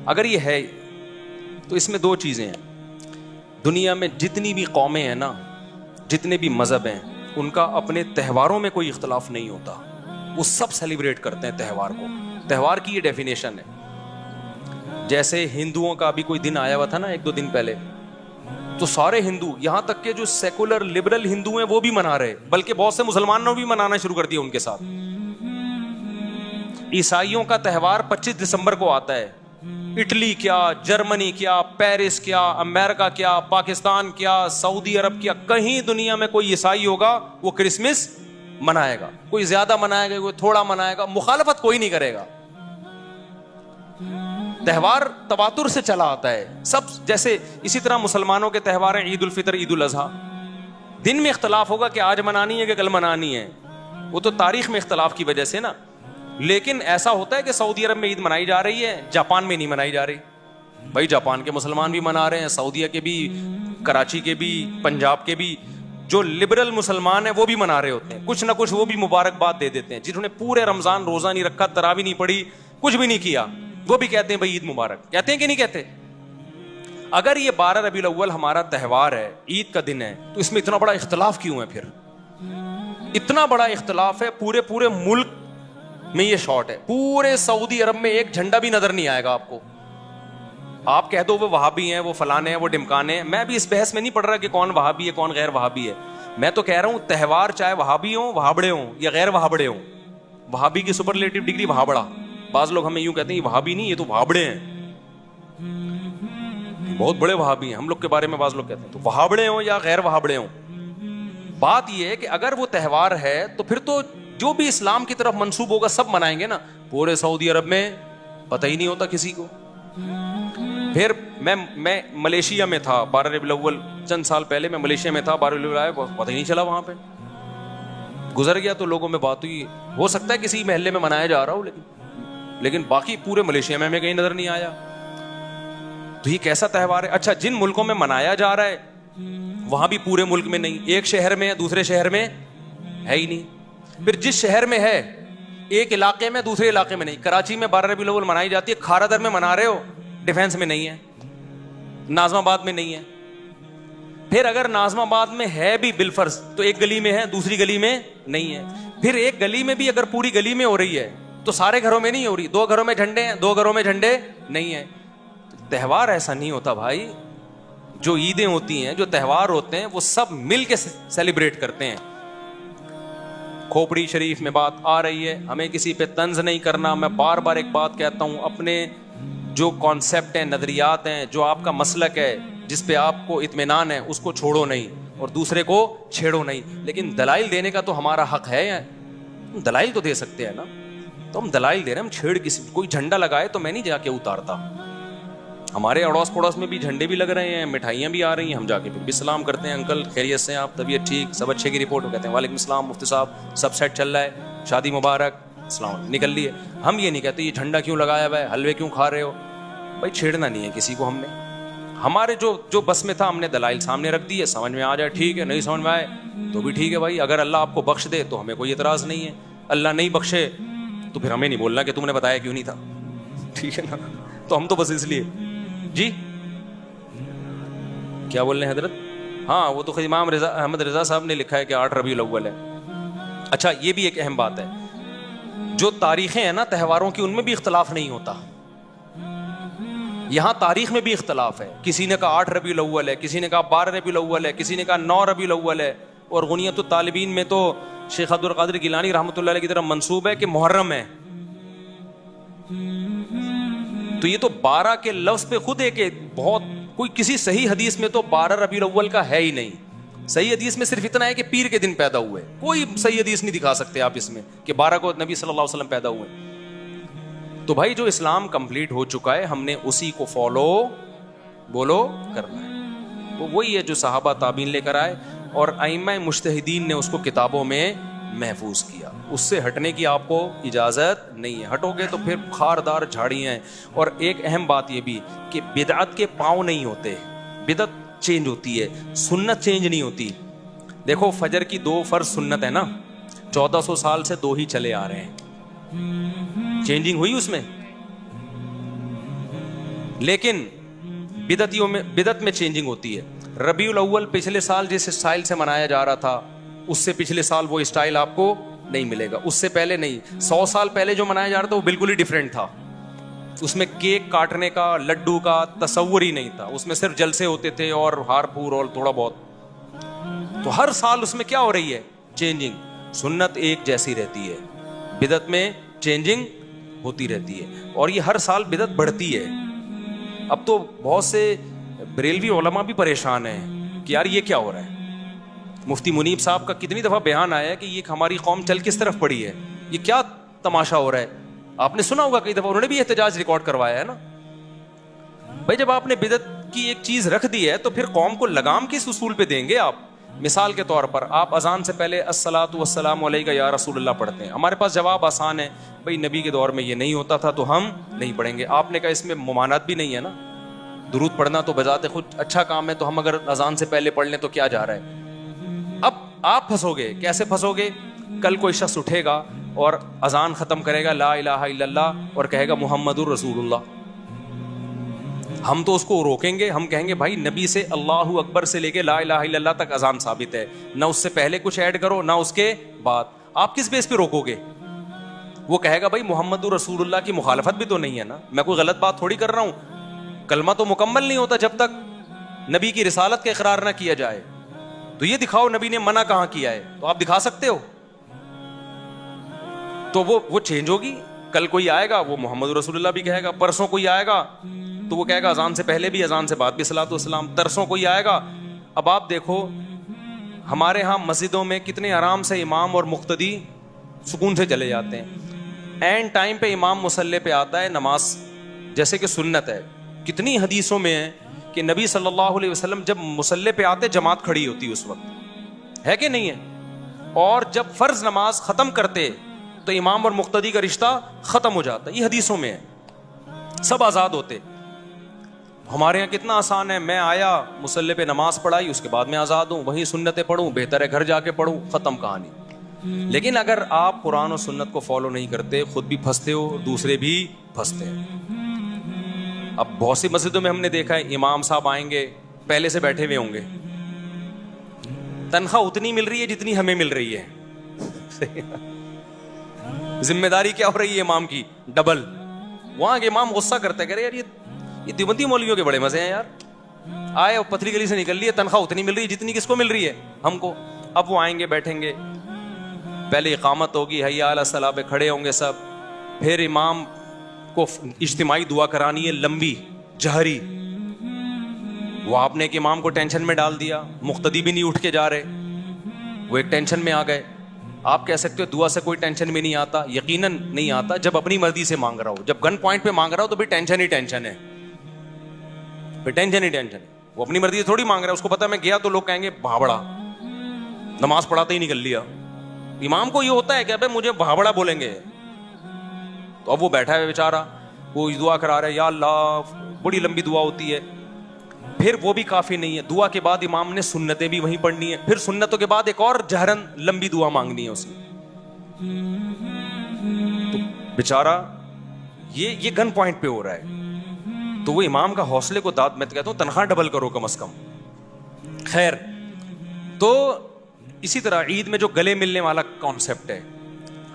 A: اگر یہ ہے تو اس میں 2 چیزیں ہیں. دنیا میں جتنی بھی قومیں ہیں نا، جتنے بھی مذہب ہیں، ان کا اپنے تہواروں میں کوئی اختلاف نہیں ہوتا. وہ سب سیلیبریٹ کرتے ہیں تہوار کو. تہوار کی یہ ڈیفینیشن ہے. جیسے ہندوؤں کا بھی کوئی دن آیا ہوا تھا نا 1-2 دن پہلے، تو سارے ہندو، یہاں تک کہ جو سیکولر لبرل ہندو ہیں وہ بھی منا رہے، بلکہ بہت سے مسلمانوں بھی منانا شروع کر دیا ان کے ساتھ. عیسائیوں کا تہوار 25 دسمبر کو آتا ہے. اٹلی کیا، جرمنی کیا، پیرس کیا، امریکہ کیا، پاکستان کیا، سعودی عرب کیا، کہیں دنیا میں کوئی عیسائی ہوگا وہ کرسمس منائے گا. کوئی زیادہ منائے گا، کوئی تھوڑا منائے گا، مخالفت کوئی نہیں کرے گا. تہوار تواتر سے چلا آتا ہے سب. جیسے اسی طرح مسلمانوں کے تہوار ہیں عید الفطر، عید الاضحیٰ. دن میں اختلاف ہوگا کہ آج منانی ہے کہ کل منانی ہے، وہ تو تاریخ میں اختلاف کی وجہ سے نا. لیکن ایسا ہوتا ہے کہ سعودی عرب میں عید منائی جا رہی ہے، جاپان میں نہیں منائی جا رہی. بھائی جاپان کے مسلمان بھی منا رہے ہیں، سعودیہ کے بھی، کراچی کے بھی، پنجاب کے بھی. جو لبرل مسلمان ہیں وہ بھی منا رہے ہوتے ہیں. کچھ نہ کچھ وہ بھی مبارکباد دے دیتے ہیں. جنہوں نے پورے رمضان روزہ نہیں رکھا، تراویح نہیں پڑھی، کچھ بھی نہیں کیا، وہ بھی کہتے ہیں بھائی عید مبارک. کہتے ہیں کہ نہیں کہتے؟ اگر یہ 12 ربیع الاول ہمارا تہوار ہے، عید کا دن ہے، تو اس میں اتنا بڑا اختلاف کیوں ہے؟ پھر اتنا بڑا اختلاف ہے، پورے ملک میں یہ شارٹ ہے. پورے سعودی عرب میں ایک جھنڈا بھی نظر نہیں آئے گا آپ کو. آپ کہہ دو وہ وہابی ہیں, وہ فلانے ہیں, وہ ڈمکانے ہیں. میں بھی اس بحث میں نہیں پڑھ رہا کہ کون وہابی ہے کون غیر وہابی ہے. میں تو کہہ رہا ہوں تہوار چاہے وہابی ہوں, وہابڑے ہوں یا غیر وہابڑے ہوں, وہابی کی سپرلیٹو ڈگری وہابڑا. بعض لوگ ہمیں یوں کہتے ہیں یہ وہابی نہیں, یہ تو وہابڑے ہیں, بہت بڑے وہابی ہیں ہم لوگ کے بارے میں. بعض لوگ کہتے ہیں تو وہابڑے ہوں یا غیر وہابڑے ہوں, بات یہ ہے کہ اگر وہ تہوار ہے تو پھر تو جو بھی اسلام کی طرف منسوب ہوگا سب منائیں گے نا. پورے سعودی عرب میں پتہ ہی نہیں ہوتا کسی کو. پھر میں ملیشیا میں تھا 12 ربیع الاول, چند سال پہلے میں ملیشیا میں تھا, 12 ربیع الاول آیا پتہ ہی نہیں چلا, وہاں پہ گزر گیا تو لوگوں میں بات ہوئی. ہو سکتا ہے کسی محلے میں منایا جا رہا ہو, لیکن باقی پورے ملیشیا میں ہمیں کہیں نظر نہیں آیا. تو یہ کیسا تہوار ہے؟ اچھا جن ملکوں میں منایا جا رہا ہے وہاں بھی پورے ملک میں نہیں, ایک شہر میں دوسرے شہر میں ہے ہی نہیں. پھر جس شہر میں ہے ایک علاقے میں دوسرے علاقے میں نہیں. کراچی میں 12 ربیع الاول منائی جاتی ہے, کھارادر میں منا رہے ہو, ڈیفینس میں نہیں ہے, ناظم آباد میں نہیں ہے. پھر اگر ناظم آباد میں ہے بھی بالفرض تو ایک گلی میں ہے دوسری گلی میں نہیں ہے. پھر ایک گلی میں بھی اگر پوری گلی میں ہو رہی ہے تو سارے گھروں میں نہیں ہو رہی. 2 گھروں میں جھنڈے ہیں, 2 گھروں میں جھنڈے نہیں ہیں. تہوار ایسا نہیں ہوتا بھائی. جو عیدیں ہوتی ہیں, جو تہوار ہوتے ہیں, وہ سب مل کے سیلیبریٹ کرتے ہیں. کھوپڑی شریف میں بات آ رہی ہے, ہمیں کسی پہ طنز نہیں کرنا. میں بار بار ایک بات کہتا ہوں, اپنے جو کانسیپٹ ہیں, نظریات ہیں, جو آپ کا مسلک ہے, جس پہ آپ کو اطمینان ہے, اس کو چھوڑو نہیں اور دوسرے کو چھیڑو نہیں. لیکن دلائل دینے کا تو ہمارا حق ہے, دلائل تو دے سکتے ہیں نا. تو ہم دلائل دے رہے ہیں, ہم چھیڑ کسی. کوئی جھنڈا لگائے تو میں نہیں جا کے اتارتا. ہمارے اڑوس پڑوس میں بھی جھنڈے بھی لگ رہے ہیں, مٹھائیاں بھی آ رہی ہیں, ہم جا کے پھر بھی سلام کرتے ہیں, انکل خیریت سے آپ, طبیعت ٹھیک, سب اچھے کی رپورٹ. کہتے ہیں وعلیکم السلام مفتی صاحب, سب سیٹ چل رہا ہے, شادی مبارک, السلام, نکل لیے. ہم یہ نہیں کہتے یہ جھنڈا کیوں لگایا ہوا ہے, حلوے کیوں کھا رہے ہو. بھائی چھیڑنا نہیں ہے کسی کو. ہم نے ہمارے جو بس میں تھا ہم نے دلائل سامنے رکھ دیے, سمجھ میں آ جائے ٹھیک ہے, نہیں سمجھ میں آئے تو بھی ٹھیک ہے بھائی. اگر اللہ آپ کو بخش دے تو ہمیں کوئی اعتراض نہیں ہے, اللہ نہیں بخشے تو پھر ہمیں نہیں بولنا کہ تم نے بتایا کیوں نہیں تھا, ٹھیک ہے نا. تو ہم تو بس اس لیے جی کیا بول رہے ہیں حضرت. ہاں وہ تو خود امام احمد رضا صاحب نے لکھا ہے کہ 8 ربیع الاول ہے. اچھا یہ بھی ایک اہم بات ہے, جو تاریخیں ہیں نا تہواروں کی, ان میں بھی اختلاف نہیں ہوتا. یہاں تاریخ میں بھی اختلاف ہے. کسی نے کہا 8 ربیع الاول ہے, کسی نے کہا 12 ربیع الاول ہے, کسی نے کہا 9 ربیع الاول ہے. اور غنیت الطالبین میں تو شیخ عبد القادر گیلانی رحمۃ اللہ علیہ کی طرف منسوب ہے کہ محرم ہے. تو یہ تو 12 کے لفظ پہ خود ہے کہ بہت کوئی کسی صحیح حدیث میں تو 12 ربیع الاول کا ہے ہی نہیں. صحیح حدیث میں صرف اتنا ہے کہ پیر کے دن پیدا ہوئے. کوئی صحیح حدیث نہیں دکھا سکتے آپ اس میں کہ 12 کو نبی صلی اللہ علیہ وسلم پیدا ہوئے. تو بھائی جو اسلام کمپلیٹ ہو چکا ہے ہم نے اسی کو فالو بولو کرنا ہے. وہ وہی ہے جو صحابہ تابعین لے کر آئے اور ائمہ مجتہدین نے اس کو کتابوں میں محفوظ کیا. اس سے ہٹنے کی آپ کو اجازت نہیں ہے. ہٹو گے تو پھر خاردار جھاڑیاں ہیں. اور ایک اہم بات یہ بھی کہ بدعت کے پاؤں نہیں ہوتے, بدعت چینج ہوتی ہے, سنت چینج نہیں ہوتی. دیکھو فجر کی 2 فرض سنت ہے نا, 1400 سال سے 2 ہی چلے آ رہے ہیں. چینجنگ ہوئی اس میں, لیکن بدعت میں چینجنگ ہوتی ہے. ربیع الاول پچھلے سال جس اسٹائل سے منایا جا رہا تھا اس سے پچھلے سال وہ اسٹائل آپ کو نہیں ملے گا. اس سے پہلے نہیں, 100 سال پہلے جو منایا جا رہا تھا وہ بالکل ہی ڈیفرنٹ تھا. اس میں کیک کاٹنے کا, لڈو کا تصور ہی نہیں تھا. اس میں صرف جلسے ہوتے تھے اور ہار پور اور تھوڑا بہت. تو ہر سال اس میں کیا ہو رہی ہے, چینجنگ. سنت ایک جیسی رہتی ہے, بدعت میں چینجنگ ہوتی رہتی ہے اور یہ ہر سال بدعت بڑھتی ہے. اب تو بہت سے بریلوی علماء بھی پریشان ہیں کہ یار یہ کیا ہو رہا ہے. مفتی منیب صاحب کا کتنی دفعہ بیان آیا ہے کہ یہ ہماری قوم چل کس طرف پڑی ہے, یہ کیا تماشا ہو رہا ہے. آپ نے سنا ہوگا کئی دفعہ, انہوں نے بھی احتجاج ریکارڈ کروایا ہے نا. بھائی جب آپ نے بدعت کی ایک چیز رکھ دی ہے تو پھر قوم کو لگام کس اصول پہ دیں گے آپ. مثال کے طور پر آپ اذان سے پہلے الصلاۃ والسلام علیک یا رسول اللہ پڑھتے ہیں. ہمارے پاس جواب آسان ہے, بھائی نبی کے دور میں یہ نہیں ہوتا تھا تو ہم نہیں پڑھیں گے. آپ نے کہا اس میں ممانعت بھی نہیں ہے نا, درود پڑھنا تو بذات خود اچھا کام ہے, تو ہم اگر اذان سے پہلے پڑھ لیں تو کیا جا رہا ہے. اب آپ پھنسو گے. کیسے پھنسو گے؟ کل کوئی شخص اٹھے گا اور اذان ختم کرے گا لا الہ الا اللہ اور کہے گا محمد الرسول اللہ. ہم تو اس کو روکیں گے, ہم کہیں گے بھائی نبی سے اللہ اکبر سے لے کے لا الہ الا اللہ تک اذان ثابت ہے, نہ اس سے پہلے کچھ ایڈ کرو نہ اس کے بعد. آپ کس بیس پہ روکو گے؟ وہ کہے گا بھائی محمد رسول اللہ کی مخالفت بھی تو نہیں ہے نا, میں کوئی غلط بات تھوڑی کر رہا ہوں, کلمہ تو مکمل نہیں ہوتا جب تک نبی کی رسالت کا اقرار نہ کیا جائے. تو یہ دکھاؤ نبی نے منع کہاں کیا ہے, تو آپ دکھا سکتے ہو. تو وہ چینج ہوگی. کل کوئی آئے گا وہ محمد رسول اللہ بھی کہے گا, پرسوں کوئی آئے گا تو وہ کہے گا اذان سے پہلے بھی اذان سے بعد بھی صلاۃ والسلام, ترسوں کوئی آئے گا. اب آپ دیکھو ہمارے ہاں مسجدوں میں کتنے آرام سے امام اور مقتدی سکون سے چلے جاتے ہیں, این ٹائم پہ امام مصلی پہ آتا ہے نماز جیسے کہ سنت ہے. کتنی حدیثوں میں ہے کہ نبی صلی اللہ علیہ وسلم جب مصلی پہ آتے جماعت کھڑی ہوتی اس وقت, ہے کہ نہیں ہے, اور جب فرض نماز ختم کرتے تو امام اور مقتدی کا رشتہ ختم ہو جاتا. یہ حدیثوں میں ہے, سب آزاد ہوتے. ہمارے یہاں کتنا آسان ہے, میں آیا مصلی پہ نماز پڑھائی اس کے بعد میں آزاد ہوں, وہیں سنتیں پڑھوں, بہتر ہے گھر جا کے پڑھوں, ختم کہانی. لیکن اگر آپ قرآن و سنت کو فالو نہیں کرتے, خود بھی پھنستے ہو, دوسرے بھی پھنستے ہیں. اب بہت سی مسجدوں میں ہم نے دیکھا ہے امام صاحب آئیں گے پہلے سے بیٹھے ہوئے ہوں گے, تنخواہ اتنی مل رہی ہے جتنی ہمیں مل رہی ہے. ذمہ داری کیا ہو رہی ہے امام کی, ڈبل. وہاں کے امام غصہ کرتے کہ یار یہ دیوبندی مولویوں کے بڑے مزے ہیں یار, آئے اور پتلی گلی سے نکل لیے, تنخواہ اتنی مل رہی ہے جتنی کس کو مل رہی ہے, ہم کو. اب وہ آئیں گے بیٹھیں گے, پہلے اقامت ہوگی, حی علی الصلاۃ پہ کھڑے ہوں گے سب, پھر امام کو اجتماعی دعا کرانی ہے لمبی جہری. وہ آپ نے ایک امام کو ٹینشن میں ڈال دیا, مقتدی بھی نہیں اٹھ کے جا رہے, وہ ایک ٹینشن میں آ گئے. آپ کہہ سکتے ہو دعا سے کوئی ٹینشن میں نہیں آتا, یقیناً نہیں آتا جب اپنی مرضی سے مانگ رہا ہو. جب گن پوائنٹ پہ مانگ رہا ہو تو بھی ٹینشن ہی ٹینشن ہے, پھر ٹینشن ہی ٹینشن ہے. وہ اپنی مرضی سے تھوڑی مانگ رہا ہے, اس کو پتا میں گیا تو لوگ کہیں گے بھابڑا, نماز پڑھاتے ہی نکل لیا. امام کو یہ ہوتا ہے کہ ابے مجھے بھابڑا بولیں گے, تو اب وہ بیٹھا ہے بیچارہ, وہ دعا کرا رہا ہے, یا اللہ, بڑی لمبی دعا ہوتی ہے. پھر وہ بھی کافی نہیں ہے, دعا کے بعد امام نے سنتیں بھی وہیں پڑھنی ہے, پھر سنتوں کے بعد ایک اور جہرن لمبی دعا مانگنی ہے اس نے. تو بیچارہ یہ گن پوائنٹ پہ ہو رہا ہے. تو وہ امام کا حوصلے کو داد, میں تو کہتا ہوں تنخواہ ڈبل کرو کم از کم. خیر, تو اسی طرح عید میں جو گلے ملنے والا کانسیپٹ ہے,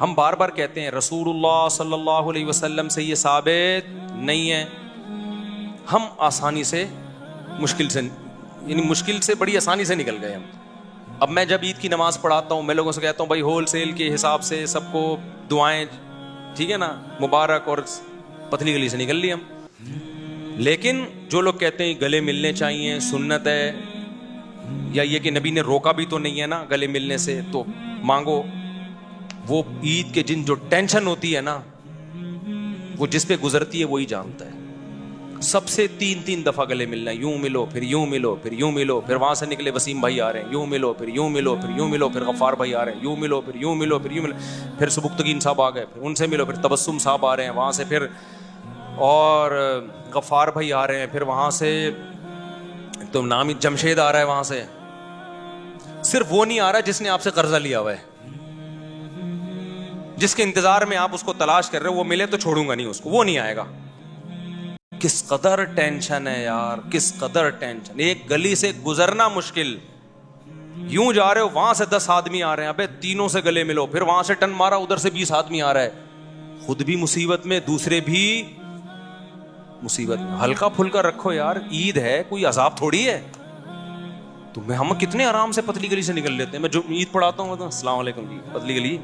A: ہم بار بار کہتے ہیں رسول اللہ صلی اللہ علیہ وسلم سے یہ ثابت نہیں ہے. ہم آسانی سے مشکل سے بڑی آسانی سے نکل گئے ہم. اب میں جب عید کی نماز پڑھاتا ہوں میں لوگوں سے کہتا ہوں بھائی ہول سیل کے حساب سے سب کو دعائیں, ٹھیک ہے نا, مبارک, اور پتلی گلی سے نکل لی ہم. لیکن جو لوگ کہتے ہیں گلے ملنے چاہیے, سنت ہے, یا یہ کہ نبی نے روکا بھی تو نہیں ہے نا گلے ملنے سے, تو مانگو. وہ عید کے دن جو ٹینشن ہوتی ہے نا, وہ جس پہ گزرتی ہے وہی جانتا ہے. سب سے 3 دفعہ گلے ملنا ہے, یوں ملو, پھر یوں ملو, پھر یوں ملو, پھر وہاں سے نکلے وسیم بھائی آ رہے ہیں, یوں ملو, پھر یوں ملو, پھر یوں ملو, پھر غفار بھائی آ رہے ہیں, یوں ملو, پھر یوں ملو, پھر یوں ملو, پھر سبکتگین صاحب آ گئے, پھر ان سے ملو, پھر تبسم صاحب آ رہے ہیں وہاں سے, پھر اور غفار بھائی آ رہے ہیں, پھر وہاں سے تو نام ہی جمشید آ رہا ہے وہاں سے. صرف وہ نہیں آ رہا جس نے آپ سے قرضہ لیا ہوا ہے, جس کے انتظار میں آپ اس کو تلاش کر رہے ہو, وہ ملے تو چھوڑوں گا نہیں اس کو, وہ نہیں آئے گا. کس قدر ٹینشن ہے یار, کس قدر ٹینشن. ایک گلی سے گزرنا مشکل, یوں جا رہے ہو وہاں سے 10 آدمی آ رہے ہیں, ابے تینوں سے گلے ملو, پھر وہاں سے ٹن مارا ادھر سے 20 آدمی آ رہا ہے, خود بھی مصیبت میں, دوسرے بھی مصیبت میں. ہلکا پھلکا رکھو یار, عید ہے, کوئی عذاب تھوڑی ہے. تو ہم کتنے آرام سے پتلی گلی سے نکل لیتے ہیں. میں جو عید پڑھاتا ہوں تو السلام علیکم جی, پتلی گلی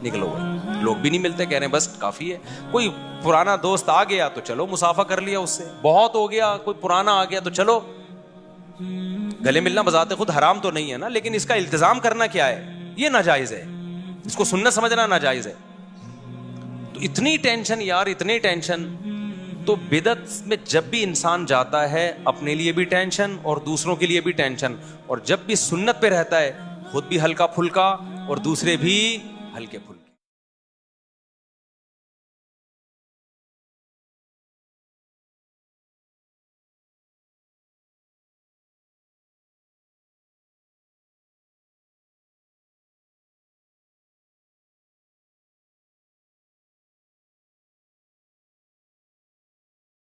A: نکلو گئے. لوگ بھی نہیں ملتے, کہہ رہے ہیں بس کافی ہے. کوئی پرانا دوست آ گیا تو چلو مصافحہ کر لیا اس سے, بہت ہو گیا, کوئی پرانا آ گیا تو چلو. گلے ملنا بذات خود حرام تو نہیں ہے نا, لیکن اس کا التزام کرنا کیا ہے, یہ ناجائز ہے. اس کو سنت سمجھنا ناجائز ہے. تو اتنی ٹینشن یار, اتنی ٹینشن. تو بدعت میں جب بھی انسان جاتا ہے اپنے لیے بھی ٹینشن اور دوسروں کے لیے بھی ٹینشن, اور جب بھی سنت پہ رہتا ہے خود بھی ہلکا پھلکا اور دوسرے بھی ہلکے پھلکے.